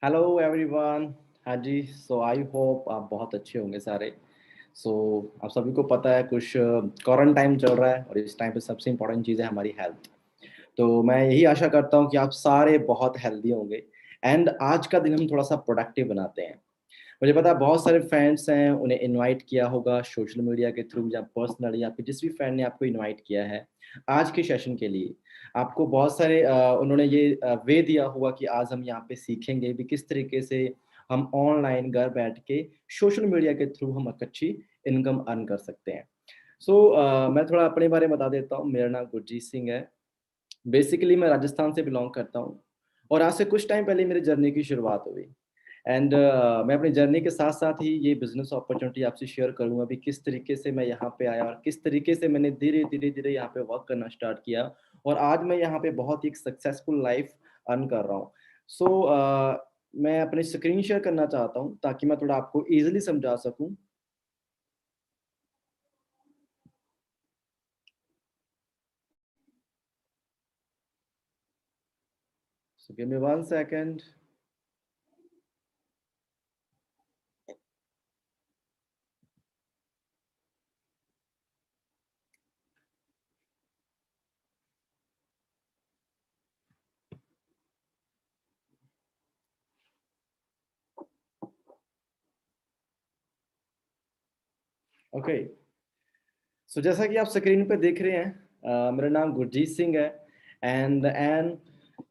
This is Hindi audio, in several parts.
Hello everyone. हाँ जी, सो आई होप आप बहुत अच्छे होंगे सारे। सो आप सभी को पता है कुछ क्वारंटाइन चल रहा है और इस टाइम पे सबसे इम्पोर्टेंट चीज़ है हमारी हेल्थ। तो मैं यही आशा करता हूँ कि आप सारे बहुत हेल्दी होंगे एंड आज का दिन हम थोड़ा-सा प्रोडक्टिव बनाते हैं। मुझे पता है बहुत सारे फ्रेंड्स हैं, उन्हें इनवाइट किया होगा सोशल मीडिया के थ्रू या पर्सनली या फिर जिस भी फ्रेंड ने आपको इनवाइट किया है, आज के सेशन के लिए। आपको बहुत सारे उन्होंने ये वे दिया होगा कि आज हम यहाँ पे सीखेंगे भी किस तरीके से हम ऑनलाइन घर बैठ के सोशल मीडिया के थ्रू हम एक अच्छी इनकम अर्न कर सकते हैं। मैं थोड़ा अपने बारे में बता देता हूँ, मेरा नाम गुरजीत सिंह है। बेसिकली मैं राजस्थान से बिलॉन्ग करता हूँ और आज से कुछ टाइम पहले मेरी जर्नी की शुरुआत हुई। मैं अपनी जर्नी के साथ-साथ ही ये बिज़नेस अपॉर्च्युनिटी आपसे शेयर करूँगा अभी किस तरीके से मैं यहाँ पे आया और किस तरीके से मैंने धीरे-धीरे यहाँ पे वर्क करना स्टार्ट किया और आज मैं यहाँ पे बहुत ही एक सक्सेसफुल लाइफ़ अर्न कर रहा हूँ। मैं अपनी स्क्रीन शेयर करना चाहता हूँ ताकि मैं थोड़ा आपको ईज़िली समझा सकूँ। So give me 1 second. Okay, so जैसा कि आप स्क्रीन पे देख रहे हैं, मेरा नाम गुरजीत सिंह है एंड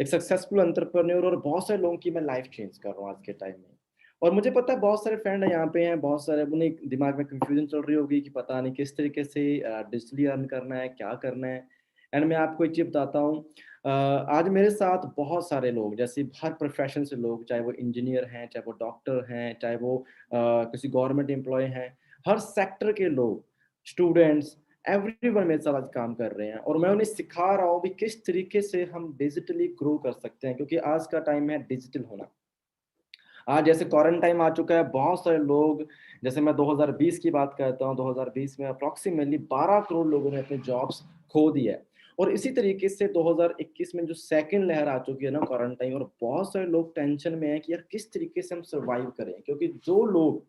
एक सक्सेसफुल एंटरप्रेन्योर और बहुत सारे लोगों की मैं लाइफ चेंज कर रहा हूँ आज के टाइम में। और मुझे पता है बहुत सारे फ्रेंड यहाँ पे हैं, बहुत सारे उन्हें दिमाग में कंफ्यूजन चल रही होगी कि पता नहीं किस तरीके से डिजिटली अर्न करना है, क्या करना है। एंड मैं आपको एक चीज़ बताता हूँ, आज मेरे साथ बहुत सारे लोग जैसे हर प्रोफेशन से लोग, चाहे वो इंजीनियर हैं, चाहे वो डॉक्टर हैं, चाहे वो किसी गवर्नमेंट एम्प्लॉय हैं, हर सेक्टर के लोग, स्टूडेंट्स, एवरीवन मेरे साथ आज काम कर रहे हैं और मैं उन्हें सिखा रहा हूँ कि किस तरीके से हम डिजिटली ग्रो कर सकते हैं क्योंकि आज का टाइम है डिजिटल होना। आज जैसे क्वारंटाइन आ चुका है, बहुत सारे लोग, जैसे मैं 2020 की बात करता हूँ, 2020 में अप्रॉक्सिमेटली 12 करोड़ लोगों ने अपने जॉब्स खो दिए हैं। और इसी तरीके से 2021 में जो सेकंड लहर आ चुकी है ना क्वारंटाइन, और बहुत सारे लोग टेंशन में हैं कि यार किस तरीके से हम सर्वाइव करें क्योंकि जो लोग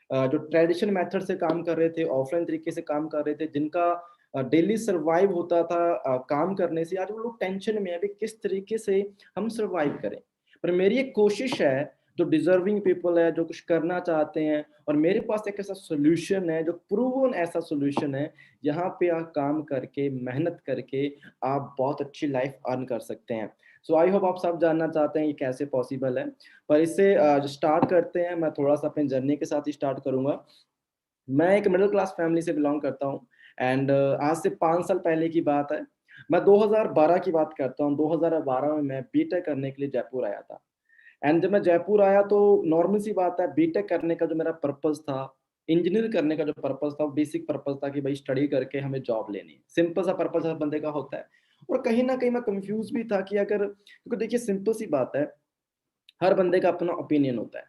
जो ट्रेडिशन मेथड से काम कर रहे थे, ऑफलाइन तरीके से काम कर रहे थे, जिनका डेली सर्वाइव होता था काम करने से, आज वो लोग टेंशन में है, अभी किस तरीके से हम सर्वाइव करें। पर मेरी एक कोशिश है, जो डिजर्विंग पीपल है, जो कुछ करना चाहते हैं, और मेरे पास एक ऐसा सॉल्यूशन है, जो प्रूवन ऐसा सॉल्यूशन है, यहाँ पे आप काम करके, मेहनत करके, आप बहुत अच्छी लाइफ अर्न कर सकते हैं। सो आई होप आप सब जानना चाहते हैं ये कैसे पॉसिबल है। पर इससे जो स्टार्ट करते हैं, मैं थोड़ा-सा अपनी जर्नी के साथ ही स्टार्ट करूँगा। मैं एक मिडल क्लास फैमिली से बिलॉन्ग करता हूँ एंड आज से 5 साल पहले की बात है। मैं 2012 की बात करता हूँ, 2012 में मैं बीटेक करने के लिए जयपुर आया था। एंड जब मैं जयपुर आया तो नॉर्मल सी बात है, बीटेक करने का जो मेरा पर्पज़ था, इंजीनियर करने का जो पर्पज़ था, वो बेसिक पर्पज़ था कि भई स्टडी करके हमें जॉब लेनी है। सिंपल सा पर्पज़ हर बंदे का होता है। और कहीं न कहीं मैं कन्फ्यूज़ भी था कि अगर, क्योंकि देखिए सिंपल सी बात है, हर बंदे का अपना ओपिनियन होता है।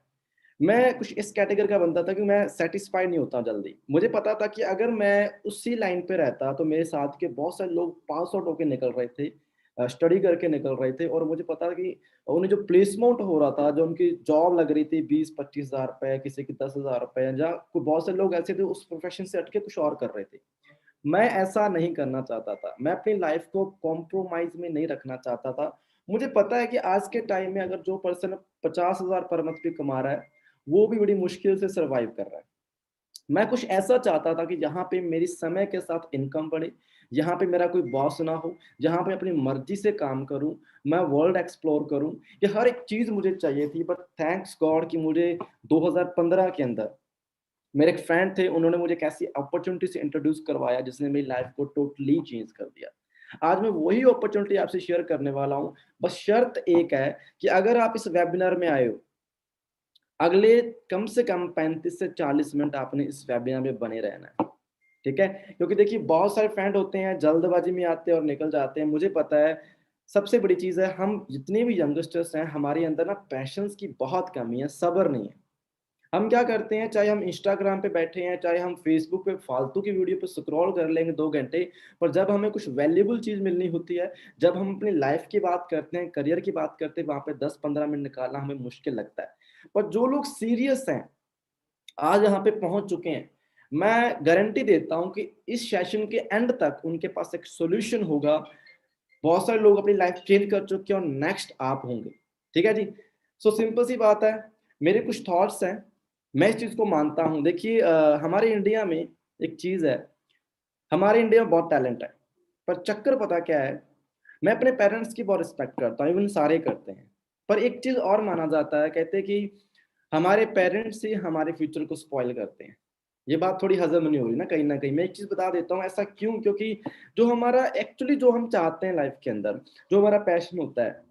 मैं कुछ इस कैटेगरी का बंदा था कि मैं सैटिस्फाइड नहीं होता जल्दी। मुझे पता था कि अगर मैं उसी लाइन पे रहता तो मेरे साथ के बहुत सारे लोग पास आउट होके निकल रहे थे, स्टडी करके निकल रहे थे, और मुझे पता कि उन्हें जो प्लेसमेंट हो रहा था, जो उनकी जॉब लग रही थी 20-25 हज़ार रुपए, किसी की 10,000 रुपए, या कोई बहुत से लोग ऐसे थे उस प्रोफेशन से हट के कुछ और कर रहे थे। मैं ऐसा नहीं करना चाहता था। मैं अपनी लाइफ़ को कॉम्प्रोमाइज़ में नहीं रखना चाहता था। मुझे पता है कि आज के टाइम में अगर जो पर्सन 50,000 पर मंथ भी कमा रहा है, वो भी बड़ी मुश्किल से सर्वाइव कर रहा है। मैं कुछ ऐसा चाहता था कि जहाँ पे मेरी समय के साथ इनकम बढ़े, जहाँ पे मेरा कोई बॉस ना हो, जहाँ पे अपनी मर्ज़ी से काम करूँ, मैं वर्ल्ड एक्सप्लोर करूँ। ये हर एक चीज़ मुझे चाहिए थी, बट थैंक्स गॉड कि मुझे 2015 के अंदर मेरे एक फ्रेंड थे, उन्होंने मुझे एक ऐसी अपॉर्च्युनिटी से इंट्रोड्यूस करवाया जिसने मेरी लाइफ़ को टोटली चेंज कर दिया। आज मैं वही अपॉर्च्युनिटी आपसे शेयर करने वाला हूँ। बस शर्त एक है कि अगर आप इस वेबिनार में आए हो, अगले कम से कम 35 से 40 मिनट आपने इस वेबिनार में बने रहना है। ठीक है? क्योंकि देखिए बहुत सारे फ्रेंड होते हैं, जल्दबाज़ी में आते हैं और निकल जाते हैं। मुझे पता है, सबसे बड़ी चीज़ है, हम जितने भी यंगस्टर्स हैं, हमारे अंदर ना पैशन्स की बहुत कमी है, सब्र नहीं है। हम क्या करते हैं, चाहे हम इंस्टाग्राम पे बैठे हैं, चाहे हम फेसबुक पे फालतू की वीडियो पे स्क्रॉल कर लेंगे 2 घंटे, पर जब हमें कुछ वैल्यूबल चीज मिलनी होती है, जब हम अपनी लाइफ की बात करते हैं, करियर की बात करते हैं, वहां पे 10-15 मिनट निकालना हमें मुश्किल लगता है। पर जो लोग सीरियस हैं, आज यहाँ पे पहुंच चुके हैं, मैं गारंटी देता हूं कि इस सेशन के एंड तक उनके पास एक सोल्यूशन होगा। बहुत सारे लोग अपनी लाइफ चेंज कर चुके हैं और नेक्स्ट आप होंगे। ठीक है जी। सो सिंपल सी बात है, मेरे कुछ थॉट्स हैं, मैं इस चीज को मानता हूं। देखिए हमारे इंडिया में एक चीज है, हमारे इंडिया में बहुत टैलेंट है, पर चक्कर पता क्या है, मैं अपने पेरेंट्स की बहुत रिस्पेक्ट करता हूँ, इवन सारे करते हैं, पर एक चीज और माना जाता है, कहते हैं कि हमारे पेरेंट्स ही हमारे फ्यूचर को स्पॉइल करते हैं। ये बात थोड़ी हजम नहीं हो रही ना कहीं मैं एक चीज बता देता हूँ ऐसा क्यों, क्योंकि जो हमारा एक्चुअली जो हम चाहते हैं लाइफ के अंदर, जो हमारा पैशन होता है,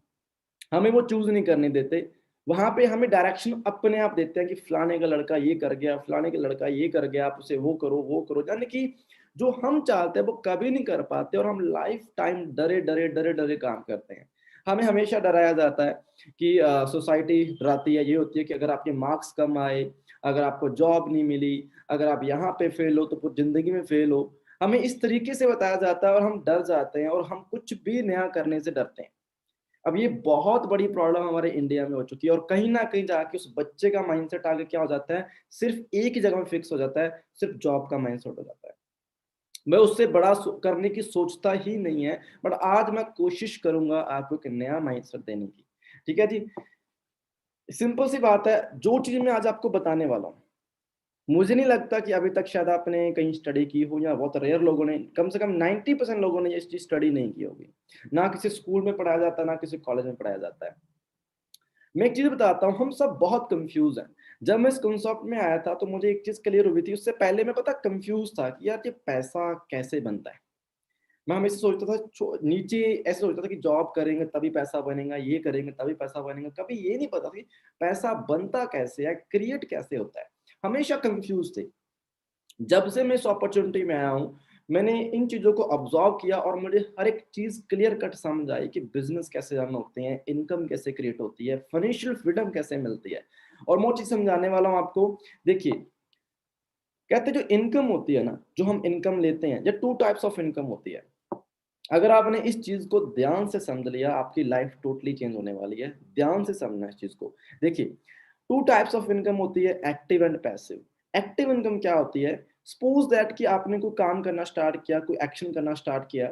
हमें वो चूज नहीं करने देते। वहां पे हमें डायरेक्शन अपने आप देते हैं कि फलाने का लड़का ये कर गया, फलाने का लड़का ये कर गया, आप उसे वो करो, यानी कि जो हम चाहते हैं वो कभी नहीं कर पाते, और हम लाइफ टाइम डरे डरे डरे डरे काम करते हैं। हमें हमेशा डराया जाता है कि सोसाइटी डराती है, ये होती है कि अगर आपके मार्क्स कम आए, अगर आपको जॉब नहीं मिली, अगर आप यहाँ पे फेल हो तो पूरी जिंदगी में फेल हो। हमें इस तरीके से बताया जाता है और हम डर जाते हैं और हम कुछ भी नया करने से डरते हैं। अब ये बहुत बड़ी प्रॉब्लम हमारे इंडिया में हो चुकी है, और कहीं ना कहीं जाके उस बच्चे का माइंडसेट आगे क्या हो जाता है, सिर्फ एक ही जगह में फिक्स हो जाता है, सिर्फ जॉब का माइंडसेट हो जाता है। मैं उससे बड़ा करने की सोचता ही नहीं है। बट आज मैं कोशिश करूंगा आपको एक नया माइंडसेट देने की। ठीक है जी। सिंपल सी बात है, जो चीज मैं आज आपको बताने वाला हूँ, मुझे नहीं लगता कि अभी तक शायद आपने कहीं स्टडी की हो, या बहुत रेयर लोगों ने, कम से कम 90% लोगों ने ये चीज स्टडी नहीं की होगी। ना किसी स्कूल में पढ़ाया जाता है, ना किसी कॉलेज में पढ़ाया जाता है। मैं एक चीज बताता हूँ, हम सब बहुत कंफ्यूज हैं। जब मैं इस कॉन्सेप्ट में आया था तो मुझे एक चीज क्लियर हुई थी, उससे पहले मैं पता कंफ्यूज था कि यार ये पैसा कैसे बनता है। मैं हमेशा सोचता था नीचे ऐसे सोचता था कि जॉब करेंगे तभी पैसा बनेगा, ये करेंगे तभी पैसा बनेगा, कभी ये नहीं पता था कि पैसा बनता कैसे है, क्रिएट कैसे होता है। हमेशा कंफ्यूज थे। जब से मैं इस अपॉर्चुनिटी में आया हूँ, मैंने इन चीजों को ऑब्जर्व किया और मुझे हर एक चीज क्लियर कट समझ आई कि बिजनेस कैसे रन होते हैं, इनकम कैसे क्रिएट होती है, फाइनेंशियल फ्रीडम कैसे मिलती है। और मैं वो चीज समझाने वाला हूँ आपको। देखिए, कहते हैं जो इनकम होती है ना, जो हम इनकम लेते हैं, ये 2 टाइप्स ऑफ इनकम होती है। अगर आपने इस चीज को ध्यान से समझ लिया, आपकी लाइफ टोटली चेंज होने वाली है। ध्यान से समझना इस चीज को। देखिए, 2 टाइप्स ऑफ इनकम होती है, active and passive. Active income क्या होती है? सपोज दैट कि आपने कोई काम करना स्टार्ट किया, कोई एक्शन करना स्टार्ट किया,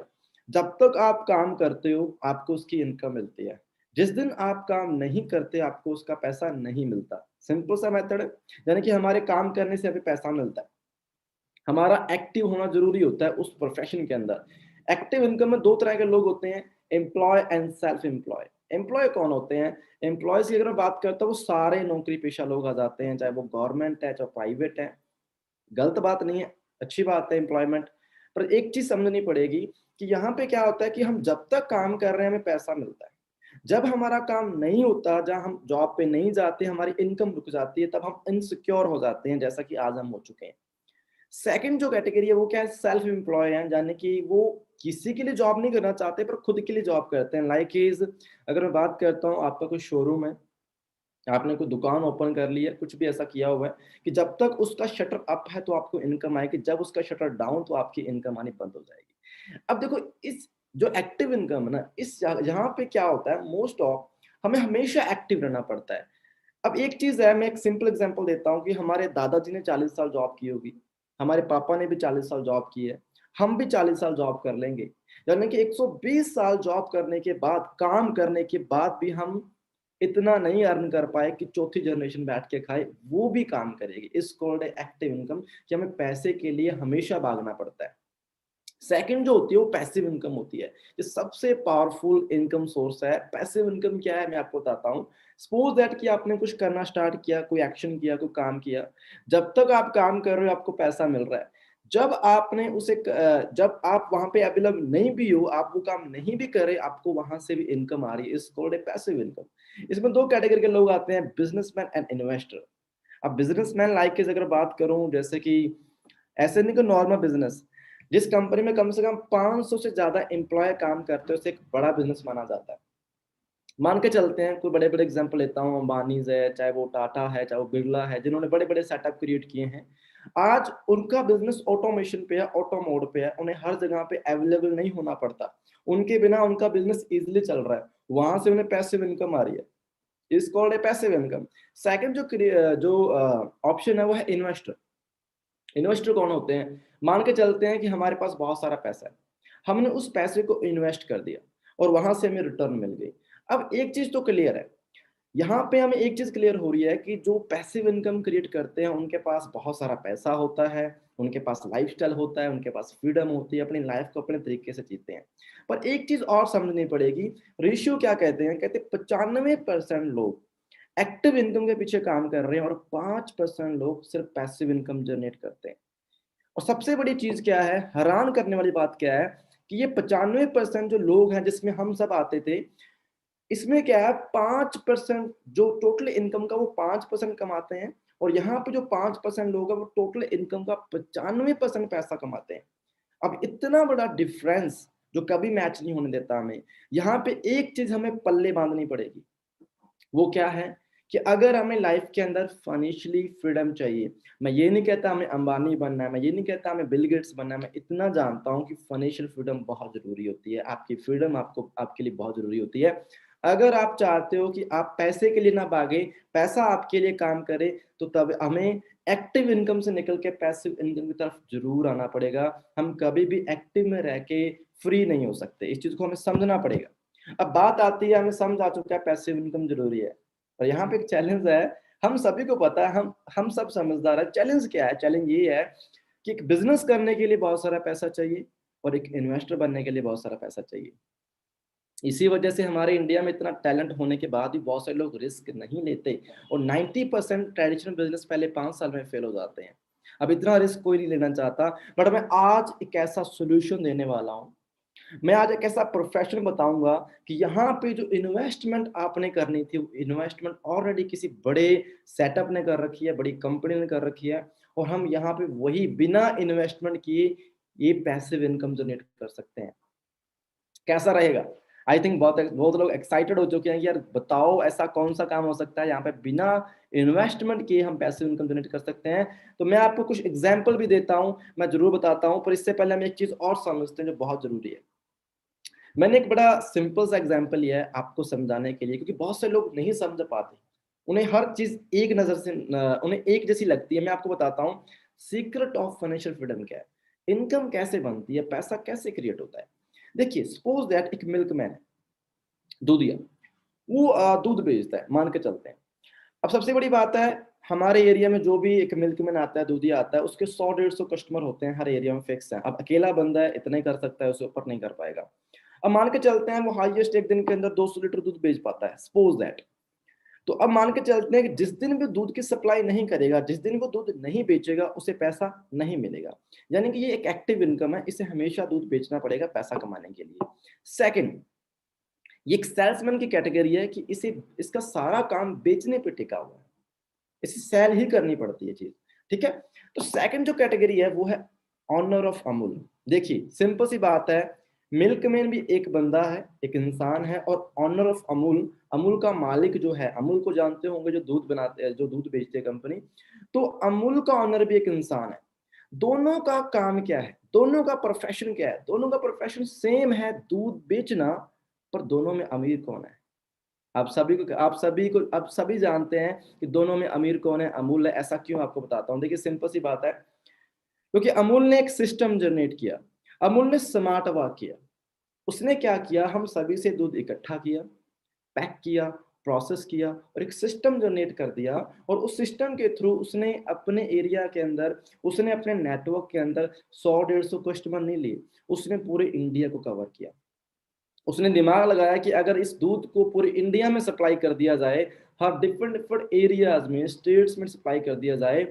जब तक आप काम करते हो आपको उसकी इनकम मिलती है। जिस दिन आप काम नहीं करते आपको उसका पैसा नहीं मिलता। सिंपल सा मेथड है। यानी कि हमारे काम करने से हमें पैसा मिलता है, हमारा एक्टिव होना जरूरी होता है उस प्रोफेशन के अंदर। एक्टिव इनकम में 2 तरह के लोग होते हैं, employ and self employ. Employ कौन होते हैं? एम्प्लॉयज की अगर मैं बात करता हूँ, वो सारे नौकरी पेशा लोग आ जाते हैं, चाहे वो गवर्नमेंट है चाहे प्राइवेट है। गलत बात नहीं है, अच्छी बात है एम्प्लॉयमेंट। पर एक चीज समझनी पड़ेगी कि यहाँ पे क्या होता है कि हम जब तक काम कर रहे हैं हमें पैसा मिलता है। जब हमारा काम नहीं होता, जब हम जॉब पे नहीं जाते, हमारी इनकम रुक जाती है, तब हम इनसिक्योर हो जाते हैं, जैसा कि आज हम हो चुके हैं। सेकंड जो कैटेगरी है वो क्या है? सेल्फ एम्प्लॉय है, यानी कि वो किसी के लिए जॉब नहीं करना चाहते पर खुद के लिए जॉब करते हैं। लाइक इज, अगर मैं बात करता हूँ, आपका कोई शोरूम है, आपने कोई दुकान ओपन कर ली है, कुछ भी ऐसा किया हुआ है कि जब तक उसका शटर अप है तो आपको इनकम आएगी, जब उसका शटर डाउन तो आपकी इनकम आनी बंद हो जाएगी। अब देखो, इस जो एक्टिव इनकम है ना, इस यहाँ पे क्या होता है, मोस्ट ऑफ हमें हमेशा एक्टिव रहना पड़ता है। अब एक चीज है, मैं एक सिंपल एग्जांपल देता हूँ कि हमारे दादाजी ने 40 साल जॉब की होगी, हमारे पापा ने भी 40 साल जॉब की है, हम भी 40 साल जॉब कर लेंगे। यानी कि 120 साल जॉब करने के बाद, काम करने के बाद भी हम इतना नहीं अर्न कर पाए कि चौथी जनरेशन बैठ के खाए, वो भी काम करेगी। इस कॉल्ड एक्टिव इनकम, कि हमें पैसे के लिए हमेशा भागना पड़ता है। सेकंड जो होती है वो पैसिव इनकम होती है। ये सबसे पावरफुल इनकम सोर्स है। पैसिव इनकम क्या है मैं आपको बताता हूँ। सपोज दैट कि आपने कुछ करना स्टार्ट किया, कोई एक्शन किया, कोई काम किया, जब तक आप काम कर रहे हो आपको पैसा मिल रहा है। जब आपने उसे जब आप वहां पे अवेलेबल नहीं भी हो, आप वो काम नहीं भी करे, आपको वहां से भी इनकम आ रही है। इस कॉल्ड ए पैसिव इनकम। इसमें 2 कैटेगरी के लोग आते हैं, बिजनेसमैन एंड इन्वेस्टर। अब बिजनेसमैन लाइक की अगर बात करूं, जैसे कि ऐसे नहीं कि नॉर्मल बिजनेस, जिस कंपनी में कम से कम 500 से ज्यादा एम्प्लॉय काम करते हैं उसे एक बड़ा बिजनेस माना जाता है। मान के चलते हैं, कोई बड़े बड़े एग्जांपल लेता हूँ, अंबानीज है, चाहे वो टाटा है, चाहे वो बिरला है, जिन्होंने बड़े बड़े सेटअप क्रिएट किए हैं। आज उनका बिजनेस ऑटोमेशन पे है, ऑटो मोड पे है, उन्हें हर जगह पे अवेलेबल नहीं होना पड़ता। उनके बिना उनका बिजनेस इजीली चल रहा है, वहां से उन्हें पैसिव इनकम आ रही है। Is called a passive income. Second जो ऑप्शन है वो है इन्वेस्टर। इन्वेस्टर कौन होते हैं? मान के चलते हैं कि हमारे पास बहुत सारा पैसा है, हमने उस पैसे को इन्वेस्ट कर दिया और वहां से हमें रिटर्न मिल गई। अब एक चीज तो क्लियर है, यहाँ पे हमें एक चीज क्लियर हो रही है कि जो पैसिव इनकम क्रिएट करते हैं उनके पास बहुत सारा पैसा होता है, उनके पास लाइफस्टाइल होता है, उनके पास फ्रीडम होती है, अपनी लाइफ को अपने तरीके से जीते हैं। पर एक चीज और समझनी पड़ेगी, रेशियो क्या कहते हैं? कहते हैं 95% लोग एक्टिव इनकम के पीछे काम कर रहे हैं और 5% लोग सिर्फ पैसिव इनकम जनरेट करते हैं। और सबसे बड़ी चीज क्या है, हैरान करने वाली बात क्या है, कि ये 95% जो लोग हैं जिसमें हम सब आते थे, इसमें क्या है, 5% जो टोटल इनकम का वो 5% कमाते हैं, और यहाँ पे जो 5% लोग हैं वो टोटल इनकम का 95% पैसा कमाते हैं। अब इतना बड़ा डिफरेंस जो कभी मैच नहीं होने देता हमें। यहाँ पे एक चीज हमें पल्ले बांधनी पड़ेगी, वो क्या है कि अगर हमें लाइफ के अंदर फाइनेंशियली फ्रीडम चाहिए, मैं ये नहीं कहता हमें अंबानी बनना है, मैं ये नहीं कहता हमें बिल गेट्स बनना है, मैं इतना जानता हूं कि फाइनेंशियल फ्रीडम बहुत जरूरी होती है, आपकी फ्रीडम आपको आपके लिए बहुत जरूरी होती है। अगर आप चाहते हो कि आप पैसे के लिए ना भागे, पैसा आपके लिए काम करे, तो तब हमें एक्टिव इनकम से निकल के पैसिव इनकम की तरफ जरूर आना पड़ेगा। हम कभी भी एक्टिव में रह के फ्री नहीं हो सकते, इस चीज को हमें समझना पड़ेगा। अब बात आती है, हमें समझ आ चुका है पैसिव इनकम जरूरी है, और यहाँ पे एक चैलेंज है। हम सभी को पता है, हम सब समझदार है। चैलेंज क्या है? चैलेंज ये है कि एक बिजनेस करने के लिए बहुत सारा पैसा चाहिए और एक इन्वेस्टर बनने के लिए बहुत सारा पैसा चाहिए। इसी वजह से हमारे इंडिया में इतना टैलेंट होने के बाद भी बहुत सारे लोग रिस्क नहीं लेते, और 90% ट्रेडिशनल बिजनेस पहले 5 साल में फेल हो जाते हैं। अब इतना रिस्क कोई नहीं लेना चाहता, बट मैं आज एक ऐसा सोल्यूशन देने वाला हूँ, मैं आज एक ऐसा प्रोफेशन बताऊंगा कि यहाँ पे जो इन्वेस्टमेंट आपने करनी थी, वो इन्वेस्टमेंट ऑलरेडी किसी बड़े सेटअप ने कर रखी है, बड़ी कंपनी ने कर रखी है, और हम यहाँ पे वही बिना इन्वेस्टमेंट किए ये पैसिव इनकम जनरेट कर सकते हैं। कैसा रहेगा? आई थिंक बहुत बहुत लोग एक्साइटेड हो चुके हैं कि यार बताओ ऐसा कौन सा काम हो सकता है यहाँ पे बिना इन्वेस्टमेंट किए हम पैसिव इनकम जनरेट कर सकते हैं। तो मैं आपको कुछ एग्जांपल भी देता हूँ, मैं जरूर बताता हूँ, पर इससे पहले हम एक चीज और समझते हैं जो बहुत जरूरी है। मैंने एक बड़ा सिंपल सा एग्जांपल लिया है आपको समझाने के लिए, क्योंकि बहुत से लोग नहीं समझ पाते, उन्हें हर चीज एक नजर से उन्हें एक जैसी लगती है। मैं आपको बताता हूँ सीक्रेट ऑफ फाइनेंशियल फ्रीडम क्या है, इनकम कैसे बनती है, पैसा कैसे क्रिएट होता है। देखिए, सपोज दैट एक मिल्कमैन है, दूधिया, वो दूध बेचता है, मान के चलते हैं। अब सबसे बड़ी बात है, हमारे एरिया में जो भी एक मिल्कमैन आता है, दूधिया आता है, उसके 100-150 कस्टमर होते हैं, हर एरिया में फिक्स है। अब अकेला बंदा है, इतना ही कर सकता है, उससे ऊपर नहीं कर पाएगा। अब मान के चलते हैं वो हाईएस्ट एक दिन के अंदर 200 लीटर दूध बेच पाता है, सपोज दैट। तो अब मान के चलते हैं कि जिस दिन भी दूध की सप्लाई नहीं करेगा, जिस दिन वो दूध नहीं बेचेगा, उसे पैसा नहीं मिलेगा। यानी कि ये एक एक्टिव इनकम है, इसे हमेशा दूध बेचना पड़ेगा पैसा कमाने के लिए। सेकंड, ये एक सेल्समैन की कैटेगरी है कि इसे इसका सारा काम बेचने पे टिका हुआ है, इसे सेल ही करनी पड़ती है चीज। ठीक है, तो सेकंड जो कैटेगरी है वो है ऑनर ऑफ अमूल। देखिए सिंपल सी बात है, मिल्कमैन भी एक बंदा है, एक इंसान है, और ऑनर ऑफ अमूल, अमूल का मालिक जो है, अमूल को जानते होंगे जो दूध बनाते हैं, जो दूध बेचते हैं कंपनी, तो अमूल का ऑनर भी एक इंसान है। दोनों का काम क्या है, दोनों का प्रोफेशन क्या है? दोनों का प्रोफेशन सेम है, दूध बेचना, पर दोनों में अमीर कौन है? आप सभी जानते हैं कि दोनों में अमीर कौन है, अमूल है। ऐसा क्यों, आपको बताता हूँ। देखिए सिंपल सी बात है, क्योंकि अमूल ने एक सिस्टम जनरेट किया, अमूल ने स्मार्ट वर्क किया। उसने क्या किया, हम सभी से दूध इकट्ठा किया, पैक किया, प्रोसेस किया, और एक सिस्टम जनरेट कर दिया। और उस सिस्टम के थ्रू उसने अपने एरिया के अंदर, उसने अपने नेटवर्क के अंदर 100-150 कस्टमर नहीं लिए, उसने पूरे इंडिया को कवर किया। उसने दिमाग लगाया कि अगर इस दूध को पूरे इंडिया में सप्लाई कर दिया जाए, हर डिफरेंट डिफरेंट एरियाज में, स्टेट्स में सप्लाई कर दिया जाए,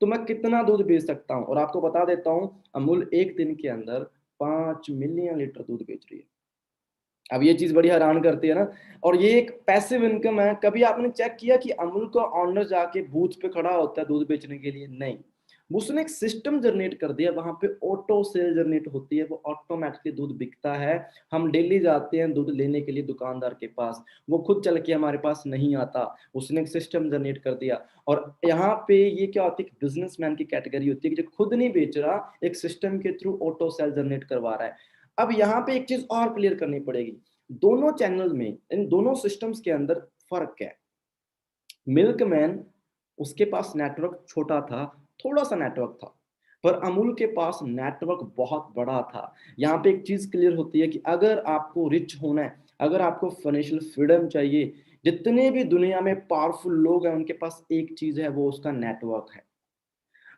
तो मैं कितना दूध बेच सकता हूँ। और आपको बता देता हूँ, अमूल एक दिन के अंदर 5 मिलियन लीटर दूध बेच रही है। अब ये चीज बड़ी हैरान करती है ना। और ये एक पैसिव इनकम है। कभी आपने चेक किया कि अमूल का ऑनर जाके बूथ पे खड़ा होता है दूध बेचने के लिए? नहीं, उसने एक सिस्टम जनरेट कर दिया, वहां पे ऑटो सेल जनरेट होती है, वो ऑटोमेटिकली दूध बिकता है। हम डेली जाते हैं दूध लेने के लिए दुकानदार के पास, वो खुद चल के हमारे पास नहीं आता, उसने एक सिस्टम जनरेट कर दिया। और यहाँ पे ये क्या होती है, बिजनेसमैन की कैटेगरी होती है कि जो खुद नहीं बेच रहा, एक सिस्टम के थ्रू ऑटो सेल जनरेट करवा रहा है। अब यहाँ पे एक चीज और क्लियर करनी पड़ेगी, दोनों चैनल में, इन दोनों सिस्टम्स के अंदर फर्क है। मिल्कमैन, उसके पास नेटवर्क छोटा था, थोड़ा सा नेटवर्क था, पर अमूल के पास नेटवर्क बहुत बड़ा था। यहाँ पे एक चीज क्लियर होती है कि अगर आपको रिच होना है, अगर आपको फाइनेंशियल फ्रीडम चाहिए, जितने भी दुनिया में पावरफुल लोग हैं उनके पास एक चीज है, वो उसका नेटवर्क है।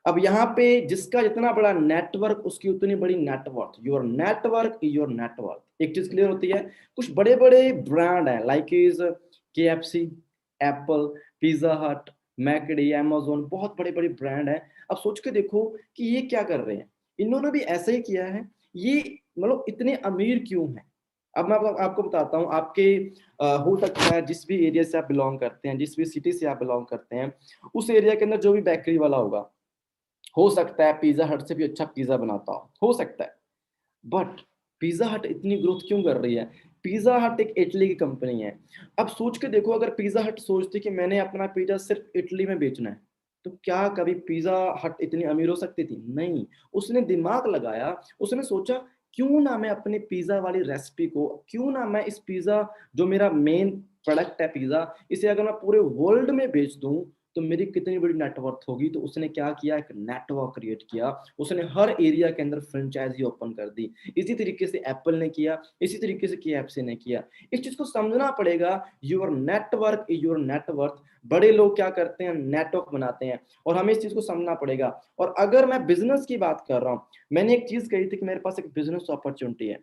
अब यहाँ पे जिसका जितना बड़ा नेटवर्क उसकी उतनी बड़ी net worth, your network your network. एक चीज क्लियर होती है, कुछ बड़े बड़े ब्रांड हैं like is KFC, Apple, pizza हट, मैकडी, Amazon, बहुत बड़े बड़े ब्रांड हैं। अब सोच के देखो कि ये क्या कर रहे हैं, इन्होंने भी ऐसा ही किया है, ये मतलब इतने अमीर क्यों हैं। अब मैं आपको बताता हूँ, आपके हो सकता है जिस भी एरिया से आप बिलोंग करते हैं, जिस भी सिटी से आप बिलोंग करते हैं, उस एरिया के अंदर जो भी बेकरी वाला होगा, हो सकता है पिज्जा हट से भी अच्छा पिज्जा बनाता हो सकता है। बट पिज्जा हट इतनी ग्रोथ क्यों कर रही है? पिज्जा हट एक इटली की कंपनी है। अब सोच के देखो, अगर पिज्जा हट सोचती कि मैंने अपना पिज्जा सिर्फ इटली में बेचना है, तो क्या कभी पिज्जा हट इतनी अमीर हो सकती थी? नहीं। उसने दिमाग लगाया, उसने सोचा क्यों ना मैं अपने पिज्जा वाली रेसिपी को, क्यों ना मैं इस पिज्जा, जो मेरा मेन प्रोडक्ट है पिज्जा, इसे अगर मैं पूरे वर्ल्ड में बेच दूं तो मेरी कितनी बड़ी नेटवर्थ होगी। तो उसने क्या किया, एक नेटवर्क क्रिएट किया, उसने हर एरिया के अंदर फ्रेंचाइजी ओपन कर दी। इसी तरीके से एप्पल ने किया, इसी तरीके से KFC ने किया। इस चीज को समझना पड़ेगा, your network is your net worth. बड़े लोग क्या करते हैं, नेटवर्क बनाते हैं, और हमें इस चीज को समझना पड़ेगा। और अगर मैं बिजनेस की बात कर रहा हूँ, मैंने एक चीज कही थी कि मेरे पास एक बिजनेस अपॉर्चुनिटी है।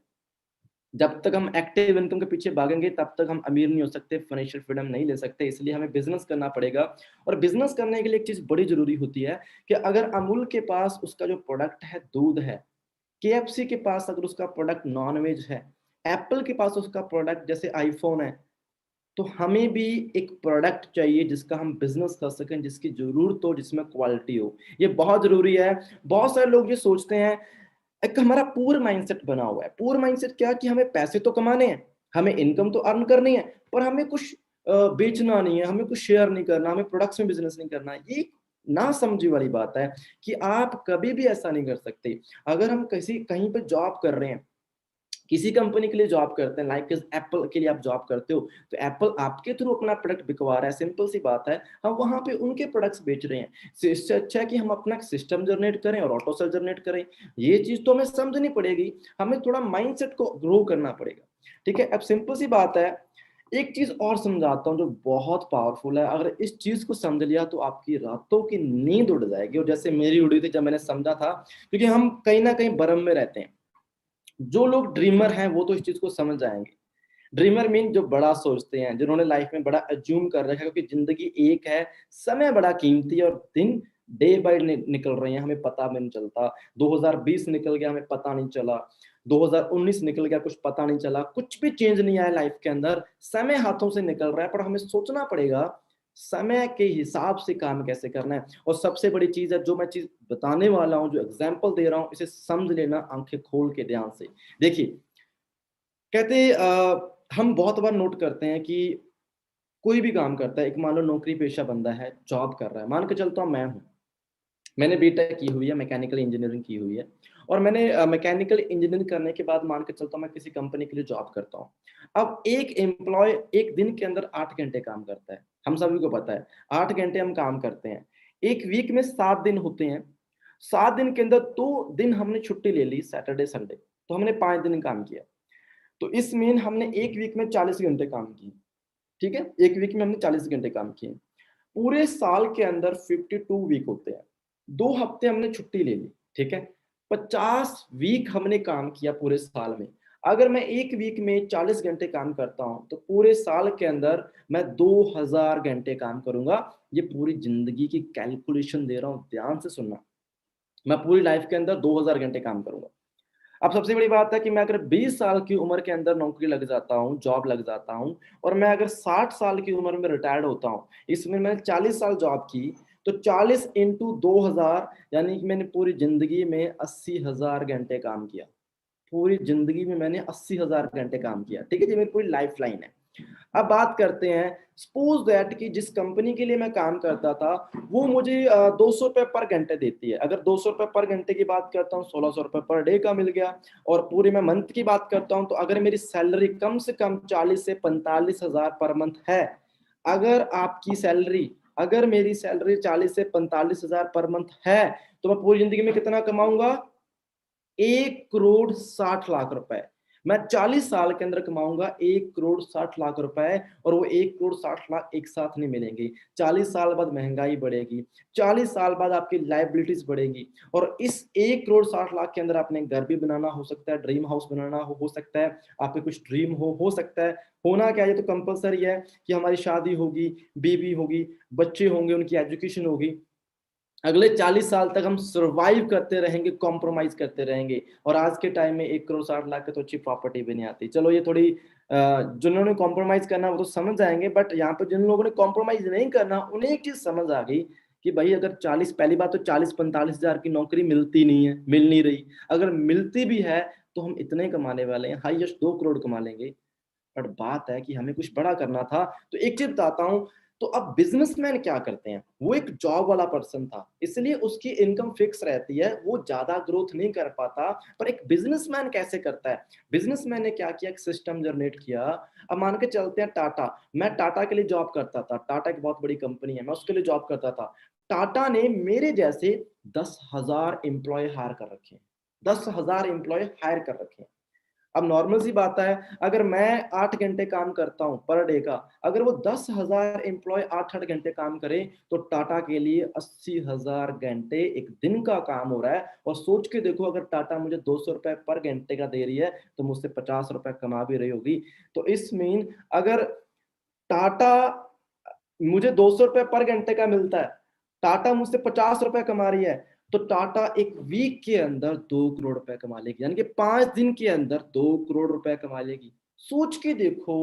जब तक हम एक्टिव इनकम के पीछे भागेंगे तब तक हम अमीर नहीं हो सकते, फाइनेंशियल फ्रीडम नहीं ले सकते, इसलिए हमें बिजनेस करना पड़ेगा। और बिजनेस करने के लिए एक चीज बड़ी जरूरी होती है कि अगर अमूल के पास उसका जो प्रोडक्ट है दूध है, KFC के पास अगर उसका प्रोडक्ट नॉनवेज है, एप्पल के पास उसका प्रोडक्ट जैसे आईफोन है, तो हमें भी एक प्रोडक्ट चाहिए जिसका हम बिजनेस कर सकें, जिसकी जरूरत हो, जिसमें क्वालिटी हो। ये बहुत जरूरी है। बहुत सारे लोग ये सोचते हैं, एक हमारा पूर माइंडसेट बना हुआ है। पूर माइंडसेट क्या, कि हमें पैसे तो कमाने हैं, हमें इनकम तो अर्न करनी है, पर हमें कुछ बेचना नहीं है, हमें कुछ शेयर नहीं करना, हमें प्रोडक्ट्स में बिजनेस नहीं करना है। ये ना समझी वाली बात है कि आप कभी भी ऐसा नहीं कर सकते। अगर हम किसी कहीं पे जॉब कर रहे हैं, किसी कंपनी के लिए जॉब करते हैं, लाइक एप्पल के लिए आप जॉब करते हो, तो एप्पल आपके थ्रू अपना प्रोडक्ट बिकवा रहा है, सिंपल सी बात है, हम वहां पे उनके प्रोडक्ट्स बेच रहे हैं। इससे अच्छा है कि हम अपना सिस्टम जनरेट करें और ऑटो सेल जनरेट करें। ये चीज तो हमें समझनी पड़ेगी, हमें थोड़ा माइंडसेट को ग्रो करना पड़ेगा। ठीक है, अब सिंपल सी बात है, एक चीज और समझाता हूँ जो बहुत पावरफुल है। अगर इस चीज को समझ लिया तो आपकी रातों की नींद उड़ जाएगी, और जैसे मेरी उड़ी थी जब मैंने समझा था। क्योंकि हम कहीं ना कहीं भ्रम में रहते हैं। जो लोग ड्रीमर हैं वो तो इस चीज को समझ जाएंगे। ड्रीमर मीन जो बड़ा सोचते हैं, जिन्होंने लाइफ में बड़ा अज्यूम कर रखा है, क्योंकि जिंदगी एक है, समय बड़ा कीमती है, और दिन डे बाय निकल रहे हैं, हमें पता भी नहीं चलता। 2020 निकल गया, हमें पता नहीं चला। 2019 निकल गया, कुछ पता नहीं चला। कुछ भी चेंज नहीं आया लाइफ के अंदर, समय हाथों से निकल रहा है, पर हमें सोचना पड़ेगा समय के हिसाब से काम कैसे करना है। और सबसे बड़ी चीज है, जो मैं चीज बताने वाला हूँ, जो एग्जाम्पल दे रहा हूँ, इसे समझ लेना आंखें खोल के ध्यान से। देखिए, कहते हम बहुत बार नोट करते हैं कि कोई भी काम करता है, एक मान लो नौकरी पेशा बंदा है, जॉब कर रहा है, मान के चलता हूँ मैं हूँ, मैंने बीटेक की हुई है, मैकेनिकल इंजीनियरिंग की हुई है, और मैंने मैकेनिकल इंजीनियरिंग करने के बाद मान के चलता हूँ मैं किसी कंपनी के लिए जॉब करता हूँ। अब एक एम्प्लॉय एक दिन के अंदर 8 घंटे काम करता है, हम सभी को पता है 8 घंटे हम काम करते हैं। एक वीक में 7 दिन होते हैं, 7 दिन के अंदर 2 दिन हमने छुट्टी ले ली, सैटरडे संडे, तो हमने 5 दिन काम किया। तो इस मीन हमने एक वीक में 40 घंटे काम किए। ठीक है, एक वीक में हमने 40 घंटे काम किए। पूरे साल के अंदर 52 वीक होते हैं, 2 हफ्ते हमने छुट्टी ले ली। ठीक है, 50 वीक हमने काम किया पूरे साल में। अगर मैं एक वीक में 40 घंटे काम करता हूं, तो पूरे साल के अंदर मैं 2000 घंटे काम करूंगा। ये पूरी जिंदगी की कैलकुलेशन दे रहा हूं, ध्यान से सुनना। मैं पूरी लाइफ के अंदर 2000 घंटे काम करूंगा। अब सबसे बड़ी बात है कि मैं अगर 20 साल की उम्र के अंदर नौकरी लग जाता हूँ, जॉब लग जाता हूँ, और मैं अगर 60 साल की उम्र में रिटायर्ड होता हूँ, इसमें मैंने 40 साल जॉब की, तो 40 इंटू 2000 यानी कि मैंने पूरी जिंदगी में 80,000 घंटे काम किया। पूरी जिंदगी में मैंने 80,000 घंटे काम किया। ठीक है जी, मेरी पूरी लाइफ लाइन है। अब बात करते हैं, सपोज दैट कि जिस कंपनी के लिए मैं काम करता था वो मुझे 200 रुपए पर घंटे देती है। अगर 200 रुपए पर घंटे की बात करता हूँ, 1600 रुपए पर डे का मिल गया। और पूरी मैं मंथ की बात करता हूँ, तो अगर मेरी सैलरी कम से कम 40 से 45,000 पर मंथ है, अगर आपकी सैलरी, अगर मेरी सैलरी 40 से 45,000 पर मंथ है, तो मैं पूरी जिंदगी में कितना कमाऊंगा? 1,60,00,000 रुपए। मैं 40 साल के अंदर कमाऊंगा 1,60,00,000 रुपए, और वो 1,60,00,000 एक साथ नहीं मिलेंगे। 40 साल बाद महंगाई बढ़ेगी, 40 साल बाद आपकी लाइबिलिटीज बढ़ेगी, और इस 1,60,00,000 के अंदर आपने घर भी बनाना हो सकता है, ड्रीम हाउस बनाना हो सकता है, आपके कुछ ड्रीम हो सकता है। होना क्या है, तो कंपलसरी है कि हमारी शादी होगी, बीवी होगी, बच्चे होंगे, उनकी एजुकेशन होगी। अगले 40 साल तक हम सर्वाइव करते रहेंगे, कॉम्प्रोमाइज करते रहेंगे। और आज के टाइम में 1,60,00,000 की तो अच्छी प्रॉपर्टी भी नहीं आती। चलो ये थोड़ी जिन्होंने कॉम्प्रोमाइज करना वो तो समझ जाएंगे, बट यहाँ पे जिन लोगों ने कॉम्प्रोमाइज नहीं करना उन्हें एक चीज समझ आ गई कि भाई अगर 40, पहली बात तो 40-45 हजार की नौकरी मिलती नहीं है, मिल नहीं रही। अगर मिलती भी है तो हम इतने कमाने वाले हैं, हाईएस्ट 2 करोड़ कमा लेंगे। बट बात है कि हमें कुछ बड़ा करना था। तो एक चीज बताता हूं, तो अब बिजनेसमैन क्या करते हैं, वो एक जॉब वाला पर्सन था, इसलिए उसकी इनकम फिक्स रहती है, वो ज्यादा ग्रोथ नहीं कर पाता। पर एक बिजनेसमैन कैसे करता है? बिजनेसमैन ने क्या किया, एक सिस्टम जनरेट किया। अब मान के चलते हैं टाटा, मैं टाटा के लिए जॉब करता था, टाटा एक बहुत बड़ी कंपनी है, मैं उसके लिए जॉब करता था। टाटा ने मेरे जैसे 10,000 एम्प्लॉय हायर कर रखे हैं, 10,000 एम्प्लॉय हायर कर रखे हैं। अब नॉर्मल सी बात है, अगर मैं 8 घंटे काम करता हूं पर डे का, अगर वो 10,000 एम्प्लॉय 8-8 घंटे काम करें, तो टाटा के लिए 80,000 घंटे एक दिन का काम हो रहा है। और सोच के देखो, अगर टाटा मुझे 200 रुपए पर घंटे का दे रही है, तो मुझसे 50 रुपए कमा भी रही होगी। तो इस मीन, अगर टाटा मुझे 200 रुपए पर घंटे का मिलता है, टाटा मुझसे 50 रुपए कमा रही है, तो टाटा एक वीक के अंदर 2 करोड़ रुपए कमा लेगी, यानी कि 5 दिन के अंदर 2 करोड़ रुपए कमा लेगी। सोच के देखो,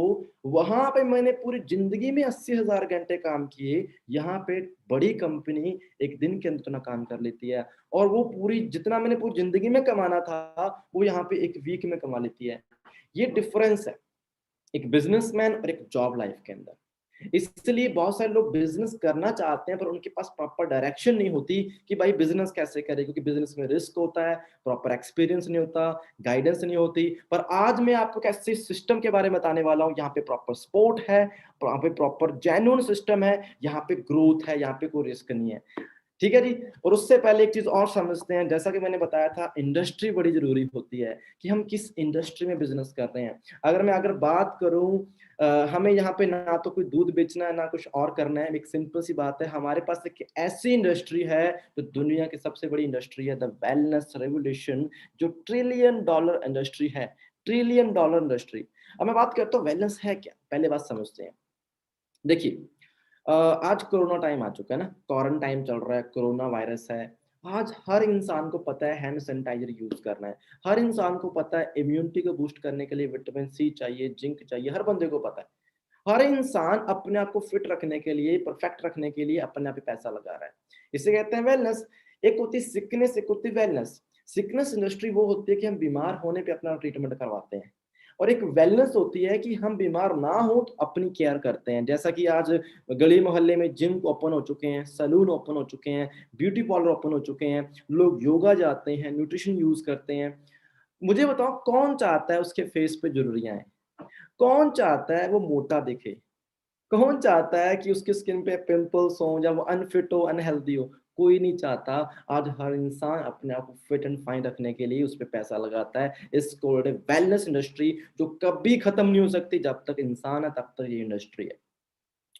वहां पे मैंने पूरी जिंदगी में 80,000 घंटे काम किए, यहाँ पे बड़ी कंपनी एक दिन के अंदर इतना काम कर लेती है। और वो पूरी, जितना मैंने पूरी जिंदगी में कमाना था, वो यहाँ पे एक वीक में कमा लेती है। ये डिफरेंस है एक बिजनेसमैन और एक जॉब लाइफ के अंदर। इसलिए बहुत सारे लोग बिजनेस करना चाहते हैं, पर उनके पास प्रॉपर डायरेक्शन नहीं होती कि भाई बिजनेस कैसे करें, क्योंकि बिजनेस में रिस्क होता है, प्रॉपर एक्सपीरियंस नहीं होता, गाइडेंस नहीं होती। पर आज मैं आपको कैसे सिस्टम के बारे में बताने वाला हूँ, यहाँ पे प्रॉपर सपोर्ट है, यहाँ पे प्रॉपर जेन्युइन सिस्टम है, यहाँ पे ग्रोथ है, यहाँ पे कोई रिस्क नहीं है। ठीक है जी। और उससे पहले एक चीज और समझते हैं, जैसा कि मैंने बताया था, इंडस्ट्री बड़ी जरूरी होती है कि हम किस इंडस्ट्री में बिजनेस कर रहे हैं। अगर बात करूं, हमें यहाँ पे ना तो कोई दूध बेचना है, ना कुछ और करना है। एक सिंपल सी बात है, हमारे पास एक ऐसी इंडस्ट्री है जो दुनिया की सबसे बड़ी इंडस्ट्री है, द वेलनेस रेवोल्यूशन, जो $1 ट्रिलियन इंडस्ट्री है, $1 ट्रिलियन इंडस्ट्री। अब मैं बात करता हूँ वेलनेस है क्या, पहले बात समझते हैं। देखिए, आज कोरोना टाइम आ चुका है ना, क्वारंटाइन चल रहा है, कोरोना वायरस है। आज हर इंसान को पता है हैंड सैनिटाइजर यूज करना है, हर इंसान को पता है इम्यूनिटी को बूस्ट करने के लिए विटामिन सी चाहिए, जिंक चाहिए, हर बंदे को पता है। हर इंसान अपने आप को फिट रखने के लिए, परफेक्ट रखने के लिए अपने आप ही पैसा लगा रहा है। इसे कहते हैं वेलनेस। एक होती है सिकनेस, एक होती है वेलनेस। सिकनेस इंडस्ट्री वो होती है कि हम बीमार होने पे अपना ट्रीटमेंट करवाते हैं, और एक वेलनेस होती है कि हम बीमार ना हो तो अपनी केयर करते हैं। जैसा कि आज गली मोहल्ले में जिम ओपन हो चुके हैं, सैलून ओपन हो चुके हैं, ब्यूटी पार्लर ओपन हो चुके हैं, लोग योगा जाते हैं, न्यूट्रिशन यूज करते हैं। मुझे बताओ, कौन चाहता है उसके फेस पे झुर्रियां आए? कौन चाहता है वो मोटा दिखे? कौन चाहता है कि उसकी स्किन पे पिंपल्स हो, या वो अनफिट हो, अनहेल्दी हो? कोई नहीं चाहता। आज हर इंसान अपने आप को फिट एंड फाइन रखने के लिए उस पर पैसा लगाता है। इस वेलनेस इंडस्ट्री जो कभी खत्म नहीं हो सकती, जब तक इंसान है तब तक ये इंडस्ट्री है।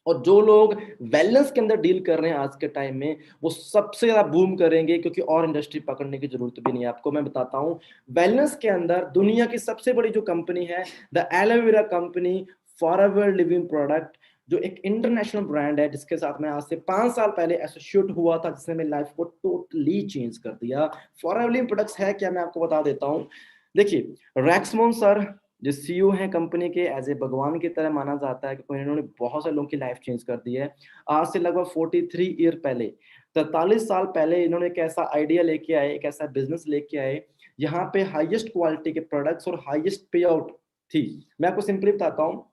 और जो लोग वेलनेस के अंदर डील कर रहे हैं आज के टाइम में, वो सबसे ज्यादा बूम करेंगे, क्योंकि और इंडस्ट्री पकड़ने की जरूरत भी नहीं है आपको। मैं बताता हूं, वेलनेस के अंदर दुनिया की सबसे बड़ी जो कंपनी है, the aloe vera company, forever living product, जो एक इंटरनेशनल ब्रांड है, जिसके साथ मैं आज से 5 साल पहले एसोसिएट हुआ था, जिसने मेरी लाइफ को टोटली चेंज कर दिया। फॉरएवर लिविंग प्रोडक्ट्स है क्या, मैं आपको बता देता हूँ। देखिए, रैक्समोन सर जो सीईओ हैं कंपनी के, एज ए भगवान की तरह माना जाता है, क्योंकि इन्होंने बहुत से लोगों की लाइफ चेंज कर दी है। आज से लगभग 43 ईयर पहले 43 साल पहले इन्होंने एक ऐसा आइडिया लेके आए, एक ऐसा बिजनेस लेके आए, यहाँ पे हाईएस्ट क्वालिटी के प्रोडक्ट्स और हाईएस्ट पे आउट थी। मैं आपको सिंपली बताता हूँ,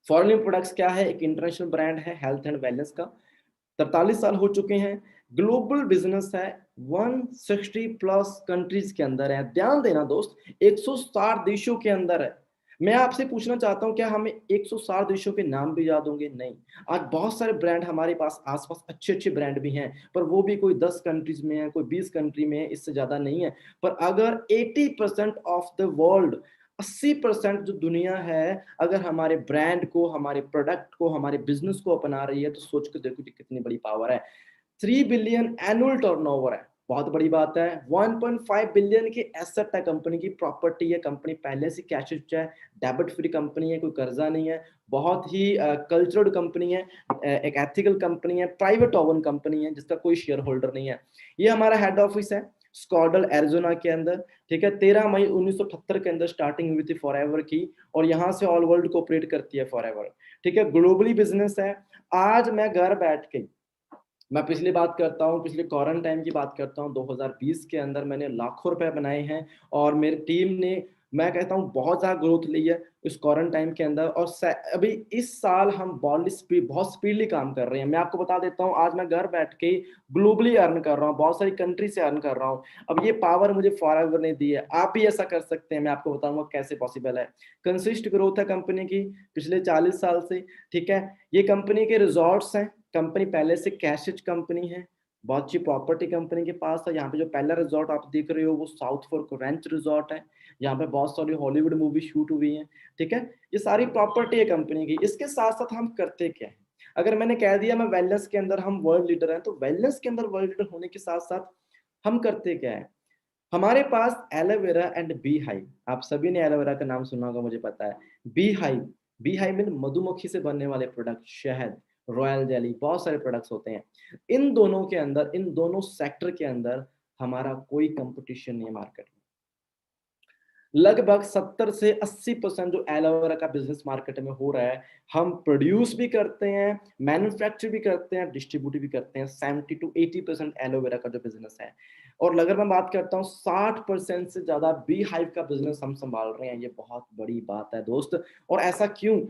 फॉरेन प्रोडक्ट्स क्या है, एक इंटरनेशनल ब्रांड है हेल्थ एंड वेलनेस का, 43 साल हो चुके हैं, ग्लोबल बिजनेस है, 160 प्लस कंट्रीज के अंदर है। ध्यान देना दोस्त, 160 देशों के अंदर है। मैं आपसे पूछना चाहता हूं, क्या हमें 160 देशों के नाम भी याद होंगे? नहीं। आज बहुत सारे ब्रांड हमारे पास आसपास अच्छे अच्छे ब्रांड भी हैं, पर वो भी कोई 10 कंट्रीज में है, कोई 20 कंट्री में है, इससे ज्यादा नहीं है। पर अगर 80% ऑफ द वर्ल्ड, 80% जो दुनिया है, अगर हमारे ब्रांड को, हमारे प्रोडक्ट को, हमारे बिजनेस को अपना रही है, तो सोच के देखो कि कितनी बड़ी पावर है। 3 बिलियन एनुअल टर्नओवर है, बहुत बड़ी बात है। 1.5 बिलियन की एसेट है कंपनी की, प्रॉपर्टी है, कंपनी पहले से कैश रिच है, डेबिट फ्री कंपनी है, कोई कर्जा नहीं है, बहुत ही कल्चर्ड कंपनी है, एक एथिकल कंपनी है, प्राइवेट ओवन कंपनी है जिसका कोई शेयर होल्डर नहीं है। ये हमारा हेड ऑफिस है स्कॉडल एरिजोना के अंदर, ठीक है। 13 मई 1978 के अंदर स्टार्टिंग हुई थी फॉरएवर की, और यहाँ से ऑल वर्ल्ड को ऑपरेट करती है फॉरएवर, ठीक है। ग्लोबली बिजनेस है। आज मैं घर बैठ के, मैं पिछली बात करता हूँ, पिछले क्वारंटाइन की बात करता हूँ, 2020 के अंदर मैंने लाखों रुपए बनाए हैं, और मेरी टीम ने, मैं कहता हूँ, बहुत ज्यादा ग्रोथ ली है इस क्वारंटाइन के अंदर। और अभी इस साल हम बहुत स्पीडली काम कर रहे हैं। मैं आपको बता देता हूँ, आज मैं घर बैठ के ग्लोबली अर्न कर रहा हूँ, बहुत सारी कंट्री से अर्न कर रहा हूँ। अब ये पावर मुझे फॉरएवर ने दी है, आप भी ऐसा कर सकते हैं। मैं आपको बताऊंगा कैसे पॉसिबल है। कंसिस्ट ग्रोथ है कंपनी की पिछले 40 साल से, ठीक है। ये कंपनी के रिजॉर्ट्स हैं, कंपनी पहले से कैश रिच कंपनी है, बहुत अच्छी प्रॉपर्टी कंपनी के पास है। यहाँ पे जो पहला रिजॉर्ट आप देख रहे हो वो साउथ फोर्क रेंच रिजॉर्ट है, यहाँ पे बहुत सारी हॉलीवुड मूवी शूट हुई है, ठीक है। ये सारी प्रॉपर्टी है कंपनी की। इसके साथ साथ हम करते क्या है, अगर मैंने कह दिया मैं वेलनेस के अंदर हम वर्ल्ड लीडर हैं, तो वेलनेस के अंदर वर्ल्ड लीडर होने के साथ साथ हम करते क्या है। हमारे पास एलोवेरा एंड बी हाइव, आप सभी ने एलोवेरा का नाम सुना होगा मुझे पता है। बी हाइव, बी हाइव में मधुमक्खी से बनने वाले प्रोडक्ट, शहद, रॉयल जेली, बहुत सारे प्रोडक्ट्स होते हैं। इन दोनों के अंदर, इन दोनों सेक्टर के अंदर हमारा कोई कंपटीशन नहीं है मार्केट में। लगभग 70 से 80% जो एलोवेरा का बिजनेस मार्केट में हो रहा है, हम प्रोड्यूस भी करते हैं, मैन्युफैक्चर भी करते हैं, डिस्ट्रीब्यूट भी करते हैं। 70 to 80% एलोवेरा का जो बिजनेस है। और अगर मैं बात करता हूँ, 60% से ज्यादा बी हाइव का बिजनेस हम संभाल रहे हैं। ये बहुत बड़ी बात है दोस्त। और ऐसा क्यों?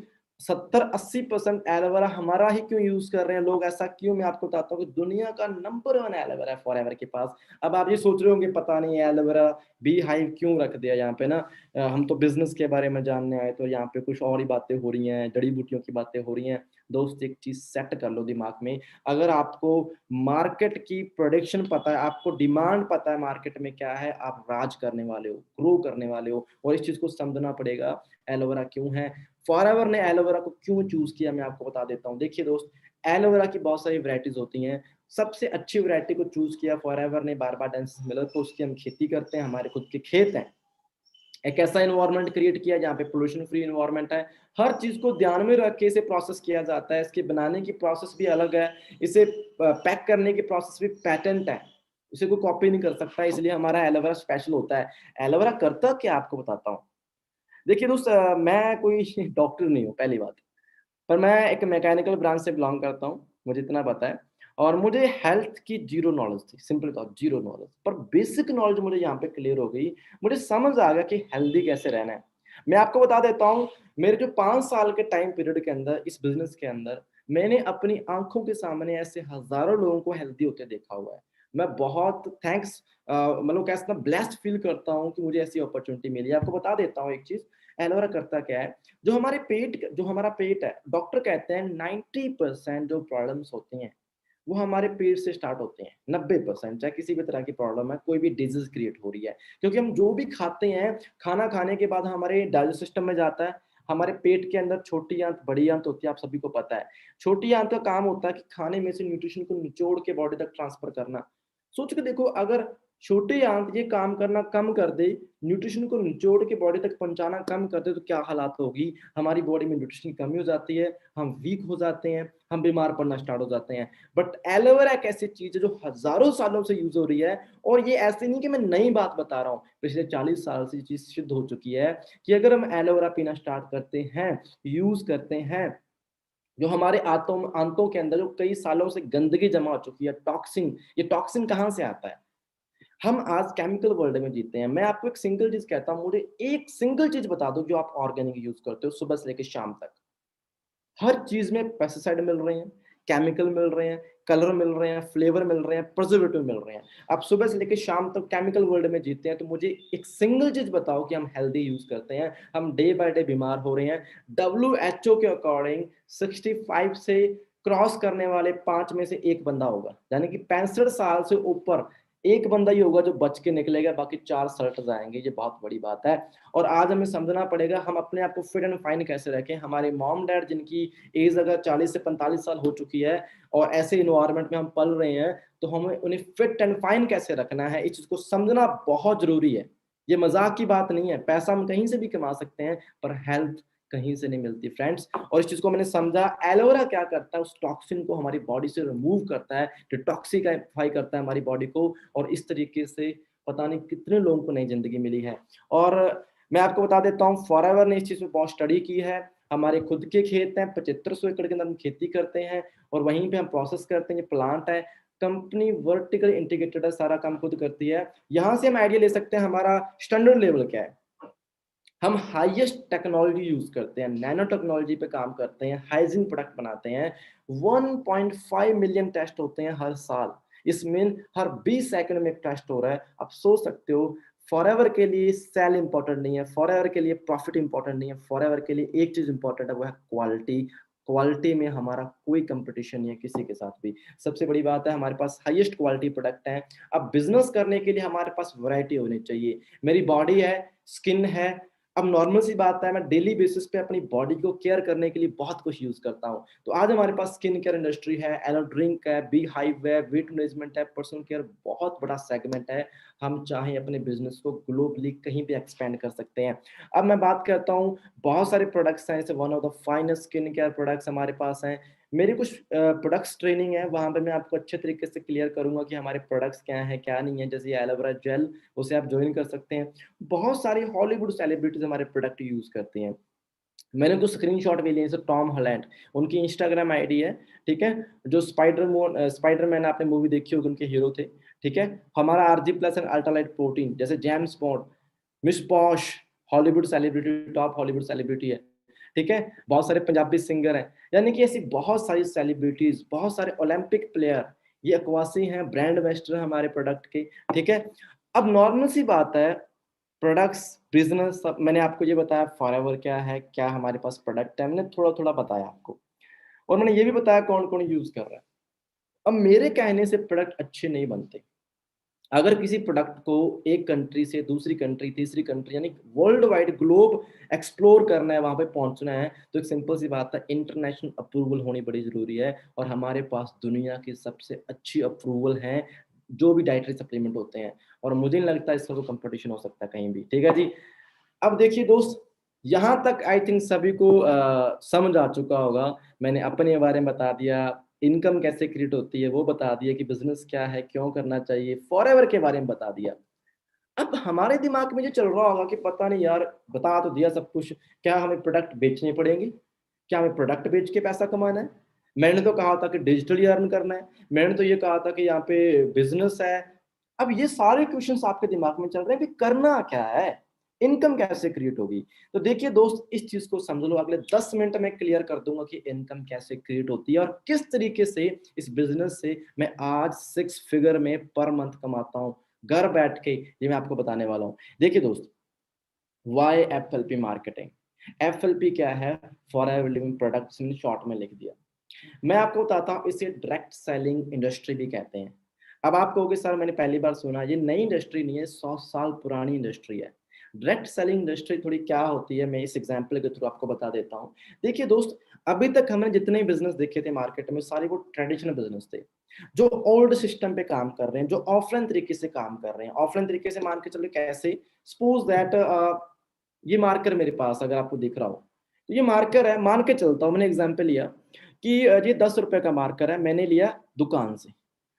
70-80% एलोवेरा हमारा ही क्यों यूज कर रहे हैं लोग, ऐसा क्यों? मैं आपको बताता हूँ कि दुनिया का नंबर 1 एलोवेरा है फॉरएवर के पास। अब आप ये सोच रहे होंगे, पता नहीं एलोवेरा बी हाइव क्यों रख दिया यहाँ पे ना, हम तो बिजनेस के बारे में जानने आए, तो यहाँ पे कुछ और ही बातें हो रही हैं, जड़ी बूटियों की बातें हो रही हैं। दोस्त एक चीज सेट कर लो दिमाग में, अगर आपको मार्केट की प्रोडिक्शन पता है, आपको डिमांड पता है मार्केट में क्या है, आप राज करने वाले हो, ग्रो करने वाले हो। और इस चीज को समझना पड़ेगा, एलोवेरा क्यों है, फॉरएवर ने एलोवेरा को क्यों चूज किया, मैं आपको बता देता हूँ। देखिए दोस्त, एलोवेरा की बहुत सारी वैरायटीज होती हैं, सबसे अच्छी वैरायटी को चूज किया फॉरएवर ने, बारबाडेंसिस मिलर को, उसकी हम खेती करते हैं, हमारे खुद के खेत हैं। एक ऐसा इन्वायरमेंट क्रिएट किया जहाँ पे पोल्यूशन फ्री इन्वायरमेंट है, हर चीज को ध्यान में रख के इसे प्रोसेस किया जाता है। इसके बनाने की प्रोसेस भी अलग है, इसे पैक करने की प्रोसेस भी पैटेंट है, इसे कोई कॉपी नहीं कर सकता, इसलिए हमारा एलोवेरा स्पेशल होता है। एलोवेरा करता क्या आपको बताता हूँ। देखिए दोस्त, मैं कोई डॉक्टर नहीं हूँ पहली बात, पर मैं एक मैकेनिकल ब्रांच से बिलोंग करता हूँ, मुझे इतना पता है। और मुझे हेल्थ की जीरो नॉलेज थी, सिंपल था, जीरो नॉलेज, पर बेसिक नॉलेज मुझे यहाँ पे क्लियर हो गई। मुझे समझ आ गया कि हेल्दी कैसे रहना है। मैं आपको बता देता हूँ, मेरे जो 5 साल के टाइम पीरियड के अंदर इस बिजनेस के अंदर, मैंने अपनी आंखों के सामने ऐसे हजारों लोगों को हेल्दी होते देखा हुआ है। मैं बहुत थैंक्स, मतलब कैसा ब्लेस्ड फील करता हूँ कि मुझे ऐसी अपॉर्चुनिटी मिली। आपको बता देता हूँ एक चीज, एलोवेरा करता क्या है। जो हमारा पेट है, डॉक्टर कहते हैं 90% जो प्रॉब्लम्स होती हैं वो हमारे पेट से स्टार्ट होते हैं। 90%, चाहे किसी भी तरह की प्रॉब्लम है, कोई भी डिजीज क्रिएट हो रही है, क्योंकि हम जो भी खाते हैं, खाना खाने के बाद हमारे डाइजेस्ट सिस्टम में जाता है। हमारे पेट के अंदर छोटी आंत, बड़ी आंत होती है, आप सभी को पता है। छोटी आंत का काम होता है कि खाने में से न्यूट्रिशन को निचोड़ के बॉडी तक ट्रांसफर करना। सोच के देखो, अगर छोटी आंत ये काम करना कम कर दे, न्यूट्रिशन को निचोड़ के बॉडी तक पहुंचाना कम कर दे, तो क्या हालात होगी। हमारी बॉडी में न्यूट्रिशन की कमी हो जाती है, हम वीक हो जाते हैं, हम बीमार पड़ना स्टार्ट हो जाते हैं। बट एलोवेरा एक ऐसी चीज है जो हजारों सालों से यूज हो रही है। और ये ऐसे नहीं कि मैं नई बात बता रहा हूँ, पिछले 40 साल से ये चीज सिद्ध हो चुकी है कि अगर हम एलोवेरा पीना स्टार्ट करते हैं, यूज करते हैं, जो हमारे आंतों आंतों के अंदर जो कई सालों से गंदगी जमा हो चुकी है, टॉक्सिन, ये टॉक्सिन कहाँ से आता है? हम आज केमिकल वर्ल्ड में जीते हैं। मैं आपको एक सिंगल चीज कहता हूँ, मुझे एक सिंगल चीज बता दो जो आप ऑर्गेनिक यूज करते हो सुबह से लेकर शाम तक। हर चीज में पेस्टिसाइड मिल रहे हैं, केमिकल मिल रहे हैं, कलर मिल रहे हैं, फ्लेवर मिल रहे हैं, प्रिजर्वेटिव मिल रहे हैं। आप सुबह से लेकर शाम तक केमिकल वर्ल्ड में जीते हैं, तो मुझे एक सिंगल चीज बताओ कि हम हेल्दी यूज करते हैं, हम डे बाय डे बीमार हो रहे हैं। WHO के अकॉर्डिंग 65 से क्रॉस करने वाले 5 में से एक बंदा होगा, यानी कि 65 साल से ऊपर एक बंदा ही होगा जो बच के निकलेगा, बाकी 4 सल्ट जाएंगे। ये बहुत बड़ी बात है। और आज हमें समझना पड़ेगा हम अपने आप को फिट एंड फाइन कैसे रखें। हमारे मॉम डैड जिनकी एज अगर 40 से 45 साल हो चुकी है और ऐसे इन्वायरमेंट में हम पल रहे हैं, तो हमें उन्हें फिट एंड फाइन कैसे रखना है, इस चीज को समझना बहुत जरूरी है। ये मजाक की बात नहीं है। पैसा हम कहीं से भी कमा सकते हैं, पर हेल्थ कहीं से नहीं मिलती फ्रेंड्स। और इस चीज को मैंने समझा। एलोवेरा क्या करता है, उस टॉक्सिन को हमारी बॉडी से रिमूव करता है, डिटॉक्सिफाई करता है हमारी बॉडी को। और इस तरीके से पता नहीं कितने लोगों को नई जिंदगी मिली है। और मैं आपको बता देता हूँ, फॉरएवर ने इस चीज पे बहुत स्टडी की है। हमारे खुद के खेत हैं, 7500 एकड़ के अंदर हम खेती करते हैं और वहीं पे हम प्रोसेस करते हैं। ये प्लांट है, कंपनी वर्टिकल इंटीग्रेटेड है, सारा काम खुद करती है। यहाँ से हम आइडिया ले सकते हैं हमारा स्टैंडर्ड लेवल क्या है। हम हाईएस्ट टेक्नोलॉजी यूज करते हैं, नैनो टेक्नोलॉजी पे काम करते हैं, हाइजीन प्रोडक्ट बनाते हैं। 1.5 मिलियन टेस्ट होते हैं हर साल। इसमें हर 20 सेकंड में एक टेस्ट हो रहा है। आप सोच सकते हो, फॉरएवर के लिए सेल इंपॉर्टेंट नहीं है, फॉरएवर के लिए प्रॉफिट इंपॉर्टेंट नहीं है, फॉरएवर के लिए एक चीज इंपॉर्टेंट है, वो है क्वालिटी। क्वालिटी में हमारा कोई कंपटीशन नहीं है किसी के साथ भी। सबसे बड़ी बात है, हमारे पास हाईएस्ट क्वालिटी प्रोडक्ट है। अब बिजनेस करने के लिए हमारे पास वैरायटी होनी चाहिए। मेरी बॉडी है, स्किन है। अब नॉर्मल सी बात है, मैं डेली बेसिस पे अपनी बॉडी को केयर करने के लिए बहुत कुछ यूज करता हूँ। तो आज हमारे पास स्किन केयर इंडस्ट्री है, एलो ड्रिंक है, बी हाइव है, वेट मैनेजमेंट है, पर्सनल केयर, बहुत बड़ा सेगमेंट है। हम चाहे अपने बिजनेस को ग्लोबली कहीं भी एक्सपेंड कर सकते हैं। अब मैं बात करता हूँ, बहुत सारे प्रोडक्ट्स हैं, जैसे one of the finest skin care products हमारे पास हैं। मेरी कुछ प्रोडक्ट्स ट्रेनिंग है, वहां पे मैं आपको अच्छे तरीके से क्लियर करूंगा कि हमारे प्रोडक्ट्स क्या है क्या नहीं है। जैसे एलोवेरा जेल, उसे आप ज्वाइन कर सकते हैं। बहुत सारी हॉलीवुड सेलिब्रिटीज हमारे प्रोडक्ट यूज करती हैं। मैंने तो स्क्रीनशॉट भी लिए, जैसे टॉम हॉलैंड, उनकी इंस्टाग्राम आईडी है, ठीक है, जो स्पाइडरमैन आपने मूवी देखी होगी, उनके हीरो थे। ठीक है, हमारा RG+ एंड अल्ट्रालाइट प्रोटीन, जैसे James bond, miss posh, Hollywood celebrity, top Hollywood celebrity है। ठीक है, बहुत सारे पंजाबी सिंगर हैं, यानी कि ऐसी बहुत सारी सेलिब्रिटीज, बहुत सारे ओलंपिक प्लेयर, ये अक्वासी हैं, ब्रांड एम्बेसडर हमारे प्रोडक्ट के। ठीक है, अब नॉर्मल सी बात है, प्रोडक्ट्स, बिजनेस, सब मैंने आपको ये बताया फॉरएवर क्या है, क्या हमारे पास प्रोडक्ट है, मैंने थोड़ा थोड़ा बताया आपको। और मैंने ये भी बताया कौन कौन यूज कर रहा है। अब मेरे कहने से प्रोडक्ट अच्छे नहीं बनते। अगर किसी प्रोडक्ट को एक कंट्री से दूसरी कंट्री, तीसरी कंट्री, यानी वर्ल्ड वाइड ग्लोब एक्सप्लोर करना है, वहां पे पहुंचना है, तो एक सिंपल सी बात है, इंटरनेशनल अप्रूवल होनी बड़ी जरूरी है। और हमारे पास दुनिया की सबसे अच्छी अप्रूवल है जो भी डाइटरी सप्लीमेंट होते हैं। और मुझे नहीं लगता इसका कोई कंपटीशन हो सकता है कहीं भी। ठीक है जी। अब देखिए दोस्त, यहाँ तक आई थिंक सभी को समझ आ चुका होगा। मैंने अपने बारे में बता दिया, इनकम कैसे क्रिएट होती है वो बता दिया, कि बिजनेस क्या है, क्यों करना चाहिए, फॉरएवर के बारे में बता दिया। अब हमारे दिमाग में ये चल रहा होगा कि पता नहीं यार, बता तो दिया सब कुछ, क्या हमें प्रोडक्ट बेचने पड़ेंगे, क्या हमें प्रोडक्ट बेच के पैसा कमाना है? मैंने तो कहा था कि डिजिटली अर्न करना है, मैंने तो ये कहा था कि यहाँ पे बिजनेस है। अब ये सारे क्वेश्चंस आपके दिमाग में चल रहे हैं कि करना क्या है, इनकम कैसे क्रिएट होगी। तो देखिए दोस्त, इस चीज को समझ लो, अगले 10 मिनट में क्लियर कर दूंगा कि इनकम कैसे क्रिएट होती है और किस तरीके से इस बिजनेस से मैं आज 6 फिगर में पर मंथ कमाता हूँ घर बैठ के। ये मैं आपको बताने वाला हूँ। देखिए दोस्त, वाई FLP मार्केटिंग। FLP क्या है? फॉर एवर लिविंग प्रोडक्ट्स, मैंने शॉर्ट में लिख दिया। मैं आपको बताता हूँ, इसे डायरेक्ट सेलिंग इंडस्ट्री भी कहते हैं। अब आप कहोगे सर मैंने पहली बार सुना, ये नई इंडस्ट्री नहीं है, 100 साल पुरानी इंडस्ट्री है। डायरेक्ट सेलिंग इंडस्ट्री थोड़ी क्या होती है, मैं इस एग्जांपल के थ्रू आपको बता देता हूँ। देखिए दोस्त, अभी तक हमने जितने बिजनेस देखे थे मार्केट में, सारे वो ट्रेडिशनल बिजनेस थे, जो ओल्ड सिस्टम पे काम कर रहे हैं, जो ऑफलाइन तरीके से काम कर रहे हैं। ऑफलाइन तरीके से मान के चलो कैसे, सपोज दैट ये मार्कर मेरे पास अगर आपको दिख रहा हो, तो ये मार्कर है, मान के चलता हूँ, मैंने एग्जाम्पल लिया कि ये 10 रुपए का मार्कर है, मैंने लिया दुकान से।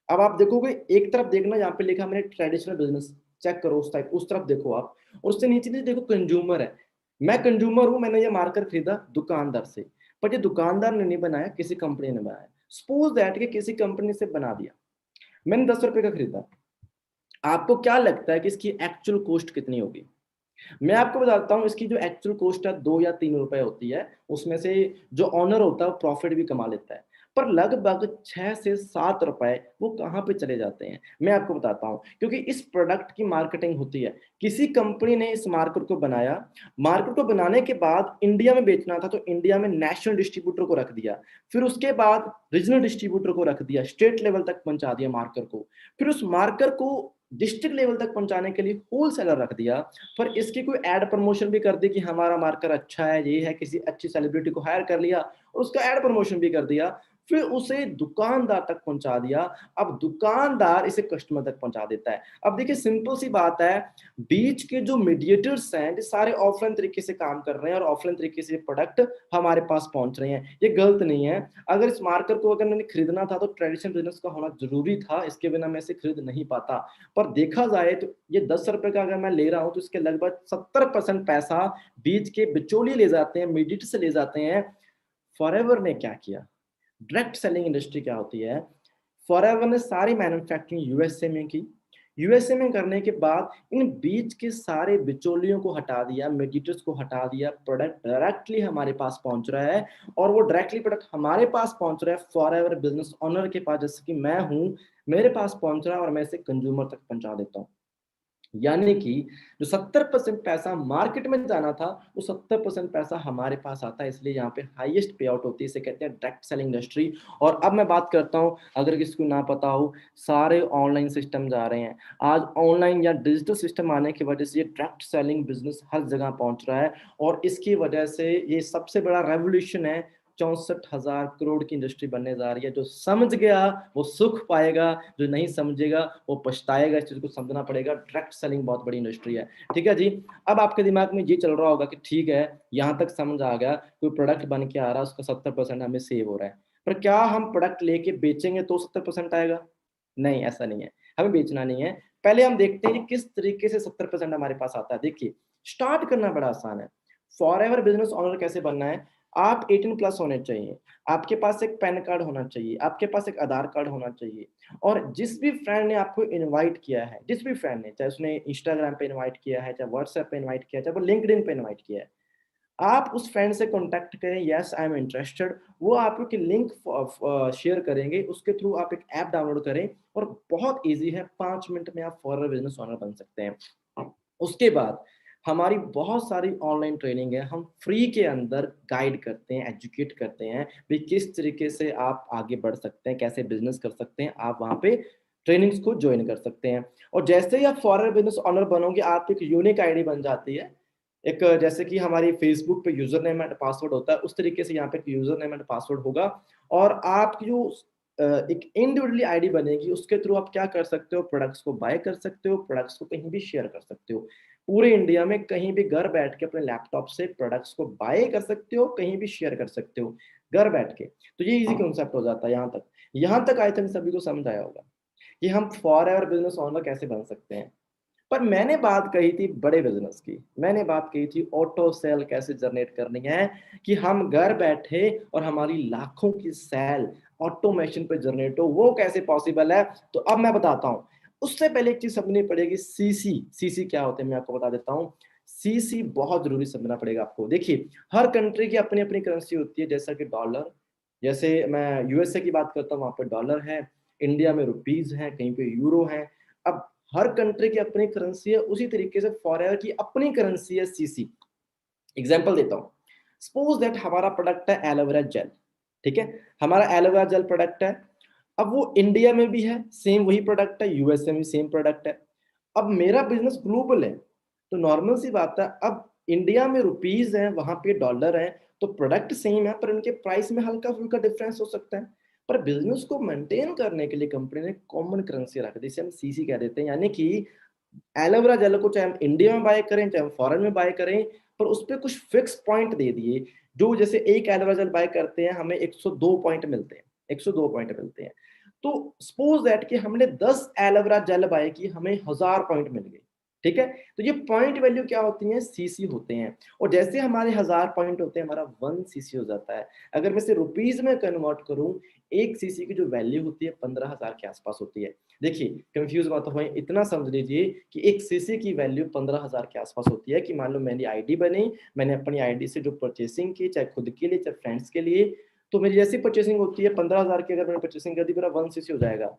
अब आप देखोगे, एक तरफ देखना, यहाँ पे लिखा मैंने ट्रेडिशनल बिजनेस, चेक करो उस टाइप, उस तरफ देखो आप। और उससे नीचे नीचे देखो कंज्यूमर है, मैं कंज्यूमर हूँ, मैंने ये मार्कर खरीदा दुकानदार से। पर ये दुकानदार ने नहीं बनाया, किसी कंपनी ने बनाया। सपोज दैट कि किसी कंपनी से बना दिया, मैंने 10 रुपए का खरीदा, आपको क्या लगता है कि इसकी एक्चुअल कॉस्ट कितनी होगी? मैं आपको बताता हूँ, इसकी जो एक्चुअल कॉस्ट है 2 या 3 रुपए होती है, उसमें से जो ऑनर होता है वो प्रॉफिट भी कमा लेता है, पर लगभग 6 से 7 रुपए वो कहाँ पे चले जाते हैं? मैं आपको बताता हूँ, क्योंकि इस प्रोडक्ट की मार्केटिंग होती है। किसी कंपनी ने इस मार्केट को बनाया, मार्केट को बनाने के बाद इंडिया में बेचना था, तो इंडिया में नेशनल डिस्ट्रीब्यूटर को रख दिया, फिर उसके बाद रीजनल डिस्ट्रीब्यूटर को रख दिया, स्टेट लेवल तक पहुंचा दिया मार्कर को, फिर उस मार्कर को डिस्ट्रिक्ट लेवल तक पहुंचाने के लिए होलसेलर रख दिया, पर इसकी कोई एड प्रमोशन भी कर दी कि हमारा मार्कर अच्छा है, ये है, किसी अच्छी सेलिब्रिटी को हायर कर लिया और उसका एड प्रमोशन भी कर दिया, फिर उसे दुकानदार तक पहुंचा दिया। अब दुकानदार इसे कस्टमर तक पहुंचा देता है। अब देखिए सिंपल सी बात है, बीच के जो मीडिएटर्स हैं ये सारे ऑफलाइन तरीके से काम कर रहे हैं और ऑफलाइन तरीके से प्रोडक्ट हमारे पास पहुंच रहे हैं, ये गलत नहीं है। अगर इस मार्कर को अगर मैंने खरीदना था तो ट्रेडिशनल बिजनेस का होना जरूरी था, इसके बिना मैं इसे खरीद नहीं पाता। पर देखा जाए तो ये 10 रुपए का अगर मैं ले रहा हूं तो इसके लगभग 70% पैसा बीच के बिचौलिए ले जाते हैं, मीडिएटर से ले जाते हैं। फॉरएवर ने क्या किया? डायरेक्ट सेलिंग इंडस्ट्री क्या होती है? फॉरएवर ने सारी मैन्युफैक्चरिंग यूएसए में की, यूएसए में करने के बाद इन बीच के सारे बिचौलियों को हटा दिया, मीडिएटर्स को हटा दिया, प्रोडक्ट डायरेक्टली हमारे पास पहुंच रहा है, और वो डायरेक्टली प्रोडक्ट हमारे पास पहुंच रहा है फॉरएवर बिजनेस ओनर के पास, जैसे कि मैं हूं, मेरे पास पहुंच रहा है और मैं इसे कंज्यूमर तक पहुंचा देता हूं। यानी कि जो 70% पैसा मार्केट में जाना था, वो 70% पैसा हमारे पास आता है, इसलिए यहाँ पे हाईएस्ट पे आउट होती है, इसे कहते हैं डायरेक्ट सेलिंग इंडस्ट्री। और अब मैं बात करता हूँ, अगर किसी को ना पता हो, सारे ऑनलाइन सिस्टम जा रहे हैं आज, ऑनलाइन या डिजिटल सिस्टम आने की वजह से ये डायरेक्ट सेलिंग बिजनेस हर जगह पहुंच रहा है, और इसकी वजह से ये सबसे बड़ा रेवोल्यूशन है। 64,000 करोड़ की इंडस्ट्री बनने जा रही है। जो समझ गया वो सुख पाएगा, जो नहीं समझेगा वो पछताएगा। इस चीज को समझना पड़ेगा, डायरेक्ट सेलिंग बहुत बड़ी इंडस्ट्री है। ठीक है जी। अब आपके दिमाग में ये चल रहा होगा कि ठीक है, यहाँ तक समझ आ गया, कोई प्रोडक्ट बन के आ रहा है, उसका 70% हमें सेव हो रहा है, पर क्या हम प्रोडक्ट लेके बेचेंगे तो 70% आएगा? नहीं, ऐसा नहीं है। हमें बेचना नहीं है, पहले हम देखते हैं कि किस तरीके से 70% हमारे पास आता है। देखिए, स्टार्ट करना बड़ा आसान है। फॉर एवर बिजनेस ऑनर कैसे बनना है? आप 18+ होने चाहिए, आपके पास एक पैन कार्ड होना चाहिए, आपके पास एक आधार कार्ड होना चाहिए, और जिस भी फ्रेंड ने आपको इनवाइट किया है, जिस भी फ्रेंड ने, चाहे उसने इंस्टाग्राम पे इनवाइट किया है, चाहे व्हाट्सएप पे इनवाइट किया है, चाहे वो लिंक्डइन पे इनवाइट किया है, आप उस फ्रेंड से कॉन्टैक्ट करें, यस आई एम इंटरेस्टेड, वो आपको की लिंक शेयर करेंगे, उसके थ्रू आप एक ऐप डाउनलोड करें, और बहुत ईजी है, 5 मिनट में आप फॉरएवर बिजनेस ओनर बन सकते हैं। उसके बाद हमारी बहुत सारी ऑनलाइन ट्रेनिंग है, हम फ्री के अंदर गाइड करते हैं, एजुकेट करते हैं भी किस तरीके से आप आगे बढ़ सकते हैं, कैसे बिजनेस कर सकते हैं, आप वहां पे ट्रेनिंग्स को ज्वाइन कर सकते हैं। और जैसे ही आप फॉरएवर बिजनेस ओनर बनोगे, आप एक यूनिक आईडी बन जाती है। एक जैसे कि हमारी फेसबुक पे यूजर नेम एंड पासवर्ड होता है, उस तरीके से यहाँ पे एक यूजर नेम एंड पासवर्ड होगा, और आपकी जो एक इंडिविजुअली आईडी बनेगी, उसके थ्रू आप क्या कर सकते हो, प्रोडक्ट्स को बाय कर सकते हो, प्रोडक्ट्स को कहीं भी शेयर कर सकते हो, पूरे इंडिया में कहीं भी घर बैठ के अपने लैपटॉप से प्रोडक्ट्स को बाय कर सकते हो, कहीं भी शेयर कर सकते हो घर बैठ के। तो ये इजी कॉन्सेप्ट हो जाता है। यहाँ तक आई थिंक सभी को समझ आया होगा कि हम फॉर एवर बिजनेस ओनर कैसे बन सकते हैं। पर मैंने बात कही थी बड़े बिजनेस की, मैंने बात कही थी ऑटो सेल कैसे जनरेट करनी है, कि हम घर बैठे और हमारी लाखों की सेल ऑटोमेशन पे जनरेट हो, वो कैसे पॉसिबल है। तो अब मैं बताता हूँ। उससे पहले एक चीज समझनी पड़ेगी, सीसी। सीसी क्या होते हैं मैं आपको बता देता हूँ। सीसी बहुत जरूरी समझना पड़ेगा आपको। देखिए, हर कंट्री की अपनी अपनी करेंसी होती है, जैसा कि डॉलर, जैसे मैं यूएसए की बात करता हूँ, वहां पे डॉलर है, इंडिया में रुपीज है, कहीं पे यूरो है। अब हर कंट्री की अपनी करेंसी है, उसी तरीके से फॉरेवर की अपनी करेंसी है सीसी। एग्जांपल देता हूं, सपोज दैट हमारा प्रोडक्ट है एलोवेरा जेल। ठीक है, हमारा एलोवेरा जेल प्रोडक्ट है, अब वो इंडिया में भी है, सेम वही प्रोडक्ट है, यूएसए में सेम प्रोडक्ट है। अब मेरा बिजनेस ग्लोबल है, तो नॉर्मल सी बात है, अब इंडिया में रुपीज है, वहां पे डॉलर है, तो प्रोडक्ट सेम है, पर इनके प्राइस में हल्का फुल्का डिफरेंस हो सकता है। पर बिजनेस को मेंटेन करने के लिए कंपनी ने कॉमन करेंसी रख दी, जिसे हम सीसी कह देते हैं। यानी कि एलोवेरा जेल को चाहे हम इंडिया में बाय करें, चाहे हम फॉरेन में बाय करें, पर उस पर कुछ फिक्स पॉइंट दे दिए, जो जैसे एक एलोवेरा जेल बाय करते हैं हमें 102 पॉइंट मिलते हैं, 102 पॉइंट मिलते हैं। तो सपोज दैट कि हमने 10 एलोवेरा जेल बाय की, हमें 1000 पॉइंट मिल गए। ठीक है? तो ये पॉइंट वैल्यू क्या होती हैं? सीसी होते हैं। और जैसे हमारे 1000 पॉइंट होते हैं, हमारा 1 सीसी हो जाता है। अगर मैं इसे रुपीज़ में कन्वर्ट करूँ, 1 सीसी की जो वैल्यू होती है 15,000 के आस-पास होती है। देखिए, कन्फ्यूज़ मत होएँ, इतना समझ लीजिए कि 1 सीसी की वैल्यू 15,000 के आस-पास होती है कि मान लो मेरी आईडी बनी, मैंने अपनी आईडी से जो परचेज़िंग की, चाहे खुद के लिए, चाहे फ्रेंड्स के लिए, तो मेरी जैसी परचेज़िंग होती है 15,000 की, अगर मैंने परचेज़िंग कर दी, मेरा 1 सीसी हो जाएगा।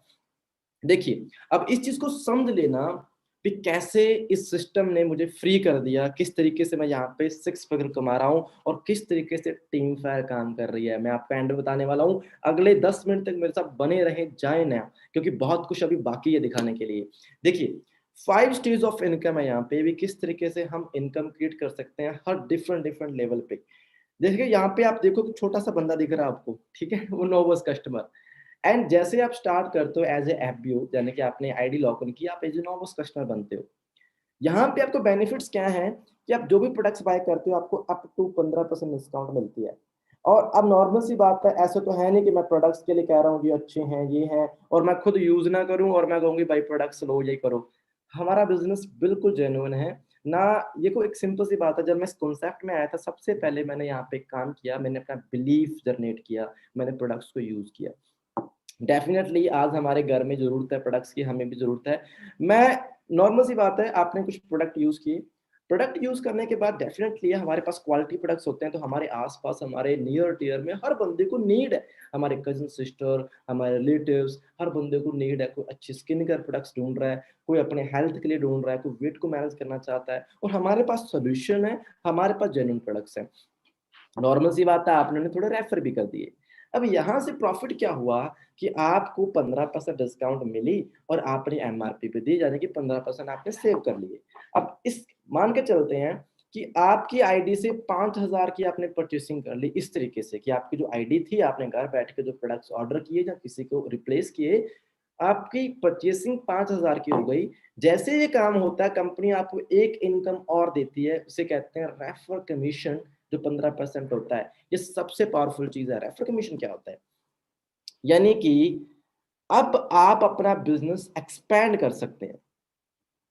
देखिए, अब इस चीज़ को समझ लेना कि कैसे इस सिस्टम ने मुझे फ्री कर दिया, किस तरीके से मैं यहाँ पे 6 फिगर कमा रहा हूँ और किस तरीके से टीम फायर काम कर रही है। मैं आपको एंड में बताने वाला हूँ, अगले 10 मिनट तक मेरे साथ बने रहें, जाएँ ना, क्योंकि बहुत कुछ अभी बाकी है दिखाने के लिए। देखिए, 5 स्टेज ऑफ इनकम है यहाँ पे भी, किस तरीके से हम इनकम क्रिएट कर सकते हैं हर डिफरेंट डिफरेंट लेवल पे। देखिए, यहाँ पे आप देखो कि छोटा-सा बंदा दिख रहा है आपको, ठीक है? वो नो बस कस्टमर। एंड जैसे आप स्टार्ट करते हो एज़ ए एफबीओ, यानी कि आपने आईडी लॉग इन की, आप एज़ ए नॉर्मल कस्टमर बनते हो। यहाँ पे आपको बेनिफिट्स क्या हैं कि आप जो भी प्रोडक्ट्स बाय करते हो, आपको अप टू 15% डिस्काउंट मिलती है। और अब नॉर्मल सी बात है, ऐसा तो है नहीं कि मैं प्रोडक्ट्स के लिए कह रहा हूँ, ये अच्छे हैं, ये हैं, और मैं खुद यूज़ ना करूँ और मैं कहूँगी भाई प्रोडक्ट्स लो, ये करो। हमारा बिज़नेस बिल्कुल जेन्युइन है। ना ये कोई एक सिंपल सी बात है, जब मैं इस कॉन्सेप्ट में आया था, सबसे पहले मैंने यहाँ पे एक काम किया, मैंने अपना बिलीफ जनरेट किया, मैंने प्रोडक्ट्स को यूज़ किया। डेफ़िनेटली आज हमारे घर में ज़रूरत है प्रोडक्ट्स की, हमें भी ज़रूरत है। मैं नॉर्मल सी बात है, आपने कुछ प्रोडक्ट यूज़ किए, प्रोडक्ट यूज़ करने के बाद डेफ़िनेटली हमारे पास क्वालिटी प्रोडक्ट्स होते हैं, तो हमारे आस-पास, हमारे नियर टियर में हर बंदे को नीड है। हमारे कज़िन सिस्टर, हमारे रिलेटिव्स, हर बंदे को नीड है। कोई अच्छी स्किन केयर प्रोडक्ट्स ढूँढ रहा है, कोई अपने हेल्थ के लिए ढूँढ रहा है, कोई वेट को मैनेज करना चाहता है, और हमारे पास सॉल्यूशन है, हमारे पास जेन्युइन प्रोडक्ट्स हैं। नॉर्मल सी बात है, आपने उन्हें थोड़े रेफर भी कर दिए। अब यहाँ से प्रॉफिट क्या हुआ कि आपको 15% डिस्काउंट मिली और आपने एमआरपी पे दी, यानी कि 15% आपने सेव कर लिए। अब इस मान के चलते हैं कि आपकी आईडी से 5,000 की आपने परचेसिंग कर ली, इस तरीके से कि आपकी जो आईडी थी, आपने घर बैठ के जो प्रोडक्ट्स ऑर्डर किए या किसी को रिप्लेस किए, आपकी परचेसिंग 5,000 की हो गई। जैसे ये काम होता है, कंपनी आपको एक इनकम और देती है, उसे कहते हैं रेफर कमीशन, जो 15% होता है। ये सबसे पावरफुल चीज़ है। रेफर कमीशन क्या होता है? यानी कि अब आप अपना बिज़नेस एक्सपैंड कर सकते हैं।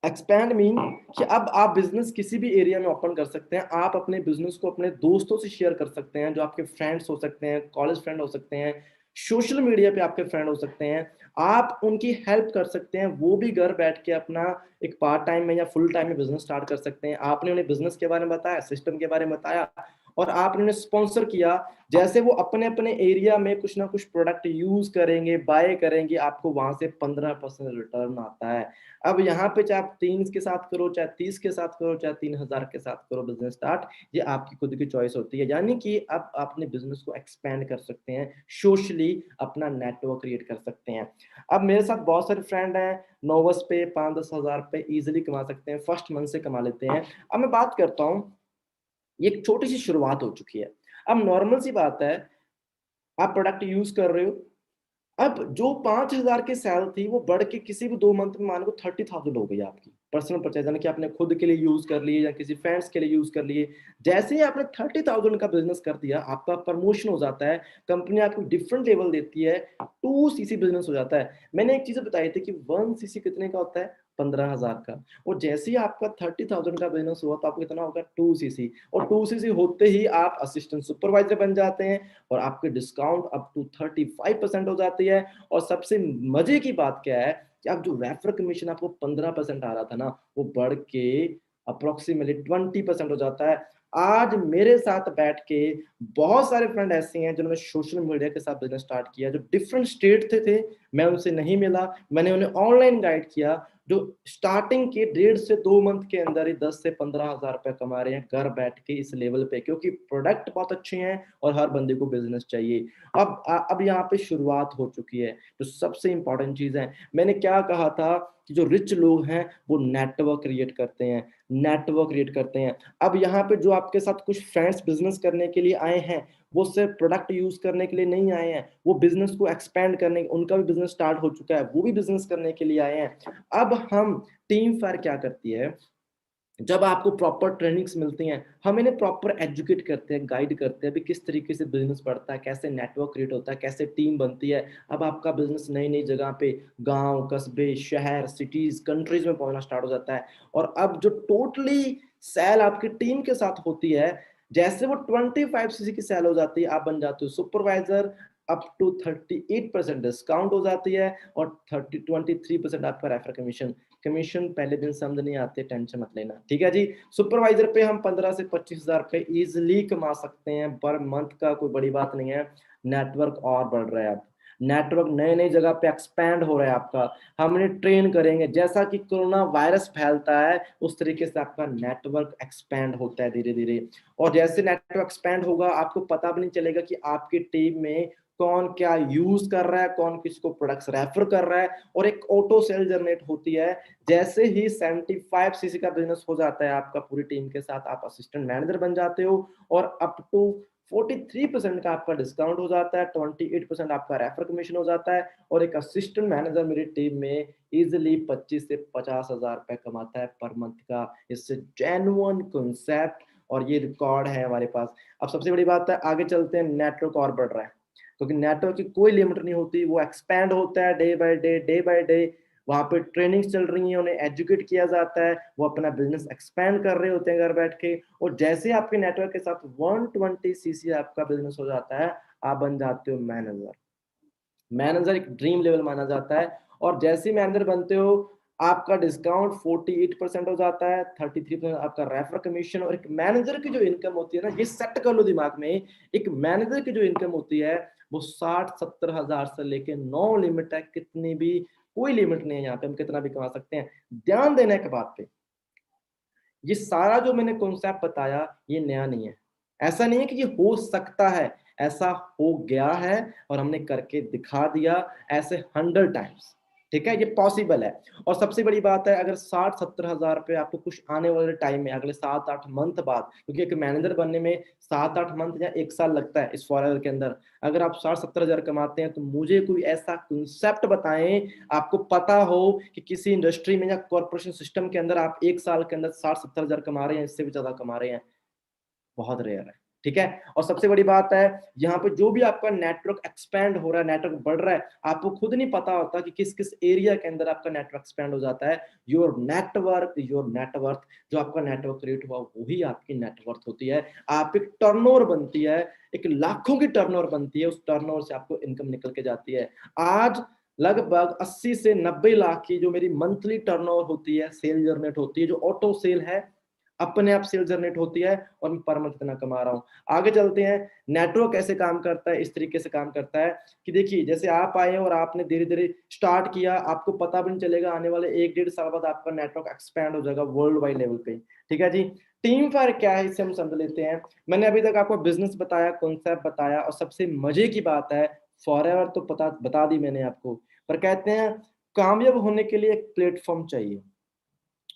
एक्सपैंड मीन कि अब आप बिज़नेस किसी भी एरिया में ओपन कर सकते हैं। आप अपने बिज़नेस को अपने दोस्तों से शेयर कर सकते हैं, जो आपके फ्रेंड्स हो सकते हैं, कॉलेज फ्रेंड हो सकते हैं, सोशल मीडिया पे आपके फ्रेंड हो सकते हैं। आप उनकी हेल्प कर सकते हैं, वो भी घर बैठ के अपना एक पार्ट टाइम में या फुल टाइम में बिज़नेस स्टार्ट कर सकते हैं। आपने उन्हें बिज़नेस के बारे में बताया, सिस्टम के बारे में बताया, और आपने उन्हें स्पॉन्सर किया। जैसे वो अपने-अपने एरिया में कुछ ना कुछ प्रोडक्ट यूज़ करेंगे, बाय करेंगे, आपको वहाँ से 15% रिटर्न आता है। अब यहाँ पे चाहे आप 3 के साथ करो, चाहे 30 के साथ करो, चाहे 3,000 के साथ करो बिज़नेस स्टार्ट, ये आपकी खुद की चॉइस होती है। यानी कि अब आप अपने बिज़नेस को एक्सपैंड कर सकते हैं, सोशली अपना नेटवर्क क्रिएट कर सकते हैं। अब मेरे साथ बहुत सारे फ्रेंड हैं, नोवस पे 5-10 हज़ार पे ईज़िली कमा सकते हैं, फर्स्ट मंथ से कमा लेते हैं। अब मैं बात करता हूँ, ये एक छोटी-सी शुरुआत हो चुकी है। अब नॉर्मल सी बात है, आप प्रोडक्ट यूज़ कर रहे हो, अब जो 5,000 की सैल थी, वो बढ़ के किसी भी 2 मंथ में मान लो 30,000 हो गई आपकी। पर्सनल परचेज़, यानी कि आपने खुद के लिए यूज़ कर लिए या किसी फ्रेंड्स के लिए यूज़ कर लिए। जैसे ही आपने 30,000 का बिज़नेस कर दिया, आपका प्रमोशन हो जाता है, कंपनी आपको डिफरेंट लेवल देती है, 2 सीसी बिज़नेस हो जाता है। मैंने एक चीज़ बताई थी कि 1 सीसी कितने का होता है? 15,000 का, और जैसे ही आपका 30,000 का बिज़नेस हुआ, तो आपको कितना होगा? 2 सीसी, और 2 सीसी होते ही आप असिस्टेंट सुपरवाइज़र बन जाते हैं और आपके डिस्काउंट अप टू 35% हो जाती है। और सबसे मजे की बात क्या है कि अब जो रेफर कमीशन आपको 15% आ रहा था ना, वो बढ़ के अप्रोक्सीमेटली 20% हो जाता है। आज मेरे साथ बैठ के बहुत सारे फ्रेंड ऐसे हैं जिन्होंने सोशल मीडिया के साथ बिज़नेस स्टार्ट किया, जो डिफरेंट स्टेट थे, मैं उनसे नहीं मिला, मैंने उन्हें ऑनलाइन गाइड किया, जो स्टार्टिंग के 1.5 से 2 मंथ के अंदर ही 10 से 15,000 रुपए कमा रहे हैं घर बैठ के इस लेवल पे, क्योंकि प्रोडक्ट बहुत अच्छे हैं और हर बंदे को बिज़नेस चाहिए। अब यहाँ पे शुरुआत हो चुकी है, जो सबसे इम्पोर्टेंट चीज़ है। मैंने क्या कहा था कि जो रिच लोग हैं, वो नेटवर्क क्रिएट करते हैं, नेटवर्क क्रिएट करते हैं। अब यहाँ पे जो आपके साथ कुछ फ्रेंड्स बिज़नेस करने के लिए आए हैं, वो सिर्फ प्रोडक्ट यूज़ करने के लिए नहीं आए हैं, वो बिज़नेस को एक्सपैंड करने, उनका भी बिज़नेस स्टार्ट हो चुका है, वो भी बिज़नेस करने के लिए आए हैं। अब हम टीम फायर क्या करती है, जब आपको प्रॉपर ट्रेनिंग्स मिलती हैं, हम इन्हें प्रॉपर एजुकेट करते हैं, गाइड करते हैं, अभी किस तरीके से बिजनेस बढ़ता है, कैसे नेटवर्क क्रिएट होता है, कैसे टीम बनती है। अब आपका बिजनेस नई नई जगह पे, गांव, कस्बे, शहर, सिटीज, कंट्रीज में पहुंचना स्टार्ट हो जाता है। और अब जो टोटली सेल आपकी टीम के साथ होती है, जैसे वो 25 cc की सेल हो जाती है, आप बन जाते हो सुपरवाइजर, अप टू 38% डिस्काउंट हो जाती है, और 23% आपका रेफर कमीशन। कमीशन पहले दिन समझ नहीं आते, टेंशन मत लेना, ठीक है जी। सुपरवाइजर पे हम 15 से 25 हजार रुपए इजिली कमा सकते हैं पर मंथ का, कोई बड़ी बात नहीं है। नेटवर्क और बढ़ रहा है, अब नेटवर्क नए नई जगह पे एक्सपैंड हो रहा है आपका। हम इन्हें ट्रेन करेंगे, जैसा कि कोरोना वायरस फैलता है उस तरीके से आपका नेटवर्क एक्सपैंड होता है धीरे धीरे। और जैसे नेटवर्क एक्सपैंड होगा, आपको पता भी नहीं चलेगा कि आपकी टीम में कौन क्या यूज कर रहा है, कौन किसको प्रोडक्ट्स रेफर कर रहा है, और एक ऑटो सेल जनरेट होती है। जैसे ही 75 cc का बिजनेस हो जाता है आपका पूरी टीम के साथ, आप असिस्टेंट मैनेजर बन जाते हो, और अप टू 43% का आपका डिस्काउंट हो जाता है, 28% आपका रेफर कमीशन हो जाता है, और एक असिस्टेंट मैनेजर मेरी टीम में इजिली 25 से 50 हजार रुपए कमाता है पर मंथ का। इससे जेन्युइन कॉन्सेप्ट, और ये रिकॉर्ड है हमारे पास। अब सबसे बड़ी बात है, आगे चलते हैं, नेटवर्क और बढ़ रहा है, क्योंकि नेटवर्क की कोई लिमिट नहीं होती, वो एक्सपैंड होता है day by day, day by day. वहां पे ट्रेनिंग्स चल रही है, उन्हें एजुकेट किया जाता है, वो अपना बिजनेस एक्सपैंड कर रहे होते हैं घर बैठ के। और जैसे आपके नेटवर्क के साथ 120 cc आपका बिजनेस हो जाता है, आप बन जाते हो मैनेजर। मैनेजर एक ड्रीम लेवल माना जाता है। और जैसे ही मैनेजर बनते हो, आपका डिस्काउंट 48% हो जाता है, 33% आपका रेफर कमीशन। और एक मैनेजर की जो इनकम होती है ना, ये सेट कर लो दिमाग में, एक मैनेजर की जो इनकम होती है वो 60-70 हजार से लेके नो लिमिट है, कितनी भी, कोई लिमिट नहीं है यहाँ पे, हम कितना भी कमा सकते हैं। ध्यान देने के बात पे, ये सारा जो मैंने कॉन्सेप्ट बताया ये नया नहीं है, ऐसा नहीं है कि ये हो सकता है, ऐसा हो गया है और हमने करके दिखा दिया ऐसे 100 टाइम्स। ठीक है, ये पॉसिबल है। और सबसे बड़ी बात है, अगर 60-70 हजार रुपए आपको कुछ आने वाले टाइम में, अगले 7-8 मंथ बाद, क्योंकि एक मैनेजर बनने में 7-8 मंथ या 1 साल लगता है इस फॉरएवर के अंदर, अगर आप 60-70 हजार कमाते हैं तो मुझे कोई ऐसा कंसेप्ट बताएं, आपको पता हो कि किसी इंडस्ट्री में या कॉर्पोरेशन सिस्टम के अंदर आप 1 साल के अंदर 60-70 हजार कमा रहे हैं, इससे भी ज्यादा कमा रहे हैं, बहुत रेयर है। ठीक है, और सबसे बड़ी बात है, यहाँ पे जो भी आपका नेटवर्क एक्सपैंड हो रहा है, नेटवर्क बढ़ रहा है, आपको खुद नहीं पता होता कि किस किस एरिया के अंदर आपका नेटवर्क एक्सपैंड हो जाता है। योर नेटवर्क, जो आपका नेटवर्क क्रिएट हुआ वही आपकी नेटवर्थ होती है। आप एक टर्नओवर बनती है, एक लाखों की टर्नओवर बनती है, उस टर्नओवर से आपको इनकम निकल के जाती है। आज लगभग 80 से 90 लाख की जो मेरी मंथली टर्नओवर होती है, सेल जनरेट होती है, जो ऑटो सेल है, अपने आप सेल जनरेट होती है, और मैं पर मंथ इतना कमा रहा हूँ। आगे चलते हैं, नेटवर्क कैसे काम करता है, इस तरीके से काम करता है कि देखिए, जैसे आप आए और आपने धीरे धीरे स्टार्ट किया, आपको पता भी नहीं चलेगा, आने वाले 1-1.5 साल बाद आपका नेटवर्क एक्सपैंड हो जाएगा वर्ल्ड वाइड लेवल पे। ठीक है जी। टीम फायर क्या है, इसे हम समझ लेते हैं। मैंने अभी तक आपको बिजनेस बताया, कॉन्सेप्ट बताया, और सबसे मजे की बात है, फॉरएवर तो पता बता दी मैंने आपको, पर कहते हैं कामयाब होने के लिए एक प्लेटफॉर्म चाहिए,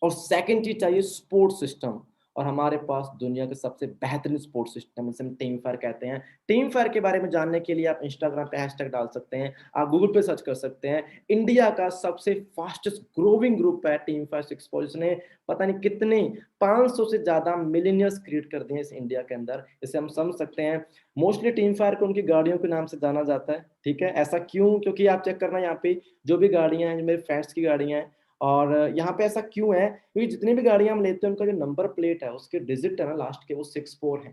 और सेकंड चीज चाहिए सपोर्ट सिस्टम। और हमारे पास दुनिया के सबसे बेहतरीन सपोर्ट सिस्टम, इसे हम टीम फायर कहते हैं। टीम फायर के बारे में जानने के लिए आप इंस्टाग्राम पे हैशटैग डाल सकते हैं, आप गूगल पे सर्च कर सकते हैं। इंडिया का सबसे फास्टेस्ट ग्रोविंग ग्रुप है टीम फायर 6 जिसने पता नहीं कितने 500 से ज्यादा मिलीनियर्स क्रिएट कर दिए इस इंडिया के अंदर, इसे हम समझ सकते हैं। मोस्टली टीम फायर को उनकी गाड़ियों के नाम से जाना जाता है। ठीक है, ऐसा क्यों? क्योंकि आप चेक करना, यहाँ पे जो भी गाड़ियां हैं, जो मेरे फ्रेंड्स की गाड़ियां हैं, और यहाँ पे ऐसा क्यों है, क्योंकि जितनी भी गाड़ियां हम लेते हैं उनका जो नंबर प्लेट है, उसके डिजिट है ना लास्ट के, वो 64 है।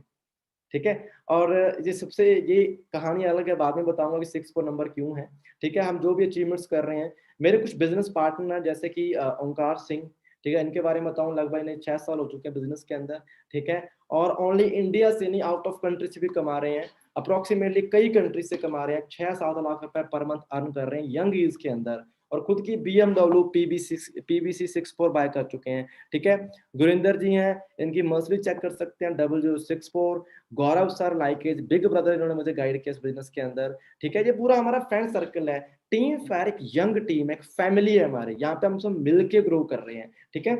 ठीक है, और ये सबसे, ये कहानी अलग है, बाद में बताऊंगा कि 64 नंबर क्यों है। ठीक है, हम जो भी अचीवमेंट्स कर रहे हैं, मेरे कुछ बिजनेस पार्टनर हैं जैसे कि ओंकार सिंह, ठीक है, इनके बारे में बताऊं, लगभग इन्हें 6 साल हो चुके हैं बिजनेस के अंदर। ठीक है, और ओनली इंडिया से नहीं, आउट ऑफ कंट्री से भी कमा रहे हैं, अप्रोक्सीमेटली कई कंट्री से कमा रहे हैं, 6-7 लाख रुपए पर मंथ अर्न कर रहे हैं यंग एज के अंदर, और खुद की BMW PBC 64 बाय कर चुके हैं। ठीक है, गुरिंदर जी हैं, इनकी मर्सिडीज चेक कर सकते हैं 0064। Gaurav sir like as big brother, इन्होंने मुझे गाइड किया इस बिजनेस के अंदर। ठीक है, ये पूरा हमारा फ्रेंड सर्कल है। टीम फायर एक यंग टीम, एक फैमिली है हमारे, यहाँ पे हम सब मिलके ग्रो कर रहे हैं। ठीक है,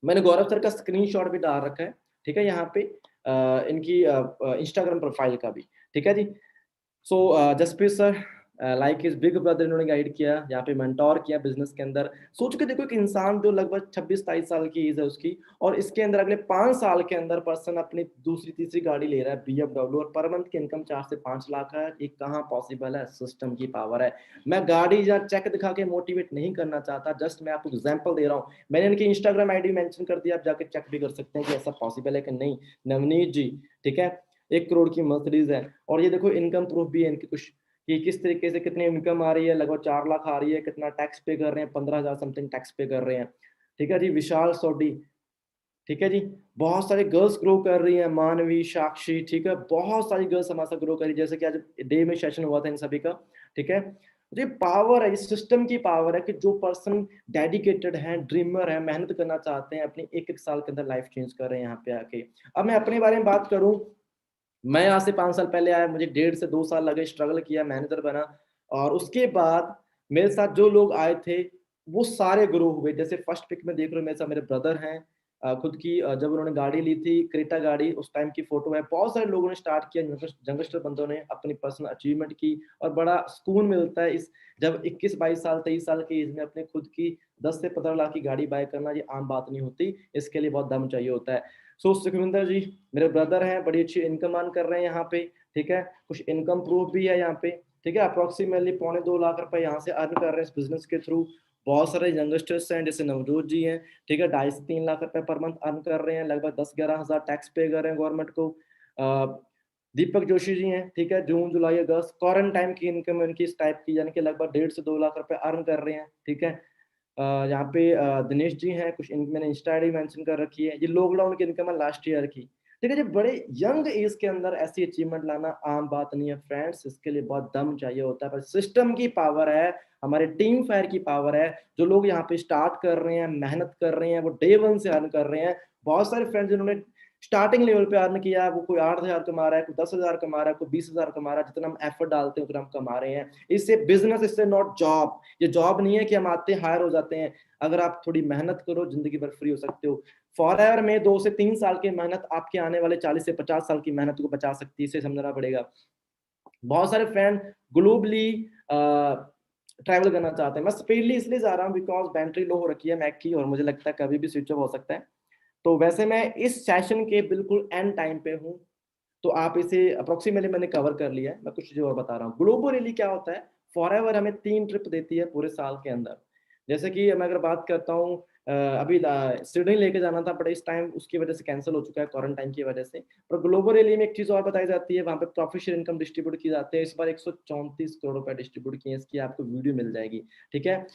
मैंने गौरव सर का स्क्रीनशॉट भी डाल रखा है, ठीक है, यहाँ पे इनकी इंस्टाग्राम प्रोफाइल का भी। ठीक है जी। So Jaspreet sir, like is big brother इन्होंने गाइड किया, यहाँ पे मेंटोर किया बिजनेस के अंदर। सोच के देखो, एक इंसान जो लगभग 26-27 साल की एज है उसकी, और इसके अंदर अगले 5 साल के अंदर पर्सन अपनी दूसरी तीसरी गाड़ी ले रहा है BMW, और पर मंथ की इनकम 4 से 5 लाख है। ये कहाँ पॉसिबल है? सिस्टम की पावर है। मैं गाड़ी या चेक दिखा के मोटिवेट नहीं करना चाहता, जस्ट मैं आपको एग्जाम्पल दे रहा हूँ। मैंने इनकी इंस्टाग्राम आईडी मेंशन कर दिया, आप जाके चेक भी कर सकते हैं कि ऐसा पॉसिबल है कि नहीं। नवनीत जी, ठीक है, 1 करोड़ की मर्सिडीज है, और ये देखो इनकम प्रूफ भी है इनकी कुछ, कि किस तरीके से कितनी इनकम आ रही है, लगभग 4 लाख आ रही है, कितना टैक्स पे कर रहे हैं, 15,000 समथिंग टैक्स पे कर रहे हैं। ठीक है जी, विशाल सोडी, ठीक है जी, बहुत सारी गर्ल्स ग्रो कर रही हैं, मानवी, साक्षी, ठीक है, बहुत सारी गर्ल्स हमारे साथ ग्रो करी, जैसे कि आज डे में सेशन हुआ था इन सभी का। ठीक है, ये पावर है, इस सिस्टम की पावर है कि जो पर्सन डेडिकेटेड है, ड्रीमर है, मेहनत करना चाहते हैं, अपनी एक एक साल के अंदर लाइफ चेंज कर रहे हैं यहाँ पे आके। अब मैं अपने बारे में बात करूं, मैं यहाँ से 5 साल पहले आया, मुझे 1.5 से 2 साल लगे, स्ट्रगल किया, मैनेजर बना, और उसके बाद मेरे साथ जो लोग आए थे वो सारे ग्रो हुए। जैसे फर्स्ट पिक में देख रहे हो, मेरे साथ मेरे ब्रदर हैं, खुद की जब उन्होंने गाड़ी ली थी क्रेटा गाड़ी, उस टाइम की फोटो है। बहुत सारे लोगों ने स्टार्ट किया, यंगस्टर बंदों ने अपनी पर्सनल अचीवमेंट की, और बड़ा सुकून मिलता है इस, जब 21-22 साल 23 साल की एज में अपने खुद की 10 से 15 लाख की गाड़ी बाय करना, ये आम बात नहीं होती, इसके लिए बहुत दम चाहिए होता है। सो सुखविंदर जी मेरे ब्रदर हैं, बड़ी अच्छी इनकम अर्न कर रहे हैं यहाँ पे, ठीक है, कुछ इनकम प्रूफ भी है यहाँ पे, ठीक है, अप्रोक्सीमेटली 2.25 लाख रुपए यहाँ से अर्न कर रहे हैं इस बिजनेस के थ्रू। बहुत सारे यंगस्टर्स हैं, जैसे नवजोत जी हैं, ठीक है, 2.5 से 3 लाख रुपए पर मंथ अर्न कर रहे हैं, लगभग 10-11 हज़ार टैक्स पे कर रहे हैं गवर्नमेंट को। दीपक जोशी जी हैं, ठीक है, जून जुलाई अगस्त क्वारंटाइन की इनकम उनकी इस टाइप की, यानी कि लगभग 1.5 से 2 लाख रुपए अर्न कर रहे हैं, ठीक है। यहाँ पे दिनेश जी हैं, कुछ मैंने इंस्टा आईडी मेंशन कर रखी है, ये लॉकडाउन की इनकम है लास्ट ईयर की, ठीक है जी। बड़े यंग एज के अंदर ऐसी अचीवमेंट लाना आम बात नहीं है फ्रेंड्स, इसके लिए बहुत दम चाहिए होता है, पर सिस्टम की पावर है, हमारे टीम फायर की पावर है। जो लोग यहाँ पे स्टार्ट कर रहे हैं, मेहनत कर रहे हैं, वो डे वन से अर्न कर रहे हैं। बहुत सारे फ्रेंड्स जिन्होंने स्टार्टिंग लेवल पे अर्न किया है, वो कोई 8,000 कमा रहा है, कोई 10,000 कमा रहा है, कोई 20,000 कमा रहा है, जितना हम एफर्ट डालते हैं उतना हम कमा रहे हैं। इससे बिजनेस, इससे नॉट जॉब। ये जॉब नहीं है कि हम आते हायर हो जाते हैं। अगर आप थोड़ी मेहनत करो, जिंदगी भर फ्री हो सकते हो। फॉरएवर में 2 से 3 साल की मेहनत आपके आने वाले 40 से 50 साल की मेहनत को बचा सकती है, इसे समझना पड़ेगा। बहुत सारे फ्रेंड ग्लोबली ट्रैवल करना चाहते हैं। मैं स्पीडली इसलिए जा रहा हूँ बिकॉज बैटरी लो हो रखी है मैक की, और मुझे लगता है कभी भी स्विच ऑफ हो सकता है। तो वैसे मैं इस सेशन के बिल्कुल एंड टाइम पे हूँ, तो आप इसे अप्रोक्सीमेटली मैंने कवर कर लिया है। मैं कुछ चीजें और बता रहा हूँ। ग्लोबल रैली क्या होता है? फॉरएवर हमें 3 ट्रिप देती है पूरे साल के अंदर। जैसे कि मैं अगर बात करता हूँ, अभी सिडनी लेके जाना था, बट इस टाइम उसकी वजह से कैंसिल हो चुका है क्वारंटाइन की वजह से। पर ग्लोबल रैली में एक चीज और बताई जाती है, वहाँ पे प्रॉफिट शेयर इनकम डिस्ट्रीब्यूट की जाती है। इस बार 134 करोड़ रुपए डिस्ट्रीब्यूट किए, इसकी आपको वीडियो मिल जाएगी, ठीक है।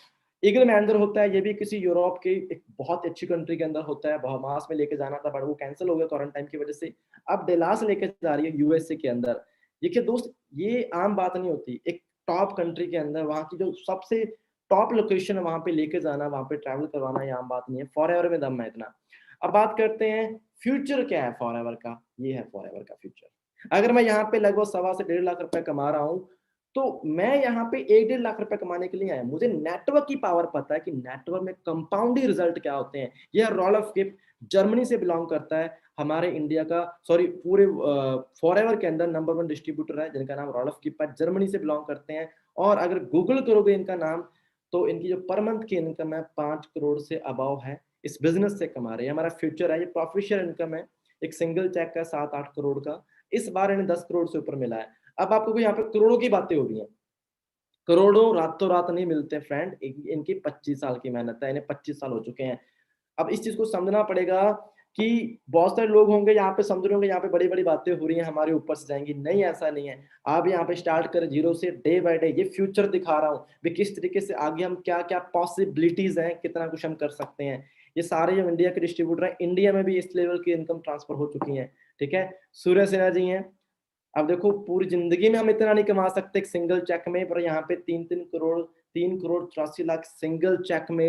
ईगल मैनेजर होता है, ये भी किसी यूरोप की एक बहुत अच्छी कंट्री के अंदर होता है। बहामास में लेके जाना था, बट वो कैंसिल हो गया क्वारंटाइन की वजह से। अब डेलास लेके जा रही है यूएसए के अंदर। देखिए दोस्त, ये आम बात नहीं होती। एक टॉप कंट्री के अंदर, वहाँ की जो सबसे टॉप लोकेशन है, वहां पे लेके जाना, वहां पे ट्रैवल करवाना, ये आम बात नहीं है। फॉरएवर में दम है इतना। अब बात करते हैं फ्यूचर क्या है फॉरएवर का। ये है फॉरएवर का फ्यूचर। अगर मैं यहाँ पे लगभग 1.25 से 1.5 लाख रुपए कमा रहा हूँ, तो मैं यहाँ पे 1-1.5 लाख रुपए कमाने के लिए आया। मुझे नेटवर्क की पावर पता है कि नेटवर्क में कंपाउंडिंग रिजल्ट क्या होते हैं। यह रॉल्फ गिब्स जर्मनी से बिलोंग करता है, हमारे इंडिया का, सॉरी पूरे फॉरएवर के अंदर नंबर 1 डिस्ट्रीब्यूटर है, जिनका नाम रॉल्फ गिब्स है, जर्मनी से बिलोंग करते हैं। और अगर गूगल करोगे इनका नाम, तो इनकी जो पर मंथ की इनकम है 5 करोड़ से अबाव है। इस बिजनेस से कमा रहे हैं। हमारा फ्यूचर है, ये प्रॉफिट शेयर इनकम है। एक सिंगल चेक का 7-8 करोड़ का, इस बार इन्हें 10 करोड़ से ऊपर मिला है। अब आपको यहाँ पे करोड़ों की बातें हो रही हैं। करोड़ों रातों रात नहीं मिलते फ्रेंड, इनकी 25 साल की मेहनत है, इन्हें 25 साल हो चुके हैं। अब इस चीज को समझना पड़ेगा कि बहुत सारे लोग होंगे यहाँ पे समझ रहे होंगे, यहाँ पे बड़ी बड़ी बातें हो रही हैं, हमारे ऊपर से जाएंगी। नहीं, ऐसा नहीं है। आप यहाँ पे स्टार्ट करें जीरो से, डे बाय डे। ये फ्यूचर दिखा रहा हूँ भी किस तरीके से आगे हम क्या क्या पॉसिबिलिटीज हैं, कितना कुछ हम कर सकते हैं। ये सारे जो इंडिया के डिस्ट्रीब्यूटर हैं, इंडिया में भी इस लेवल की इनकम ट्रांसफर हो चुकी है, ठीक है। सूर्य सिन्हा जी हैं। अब देखो, पूरी जिंदगी में हम इतना नहीं कमा सकते एक सिंगल चेक में, पर यहाँ पे 3-3 करोड़, 3 करोड़ 84 लाख सिंगल चेक में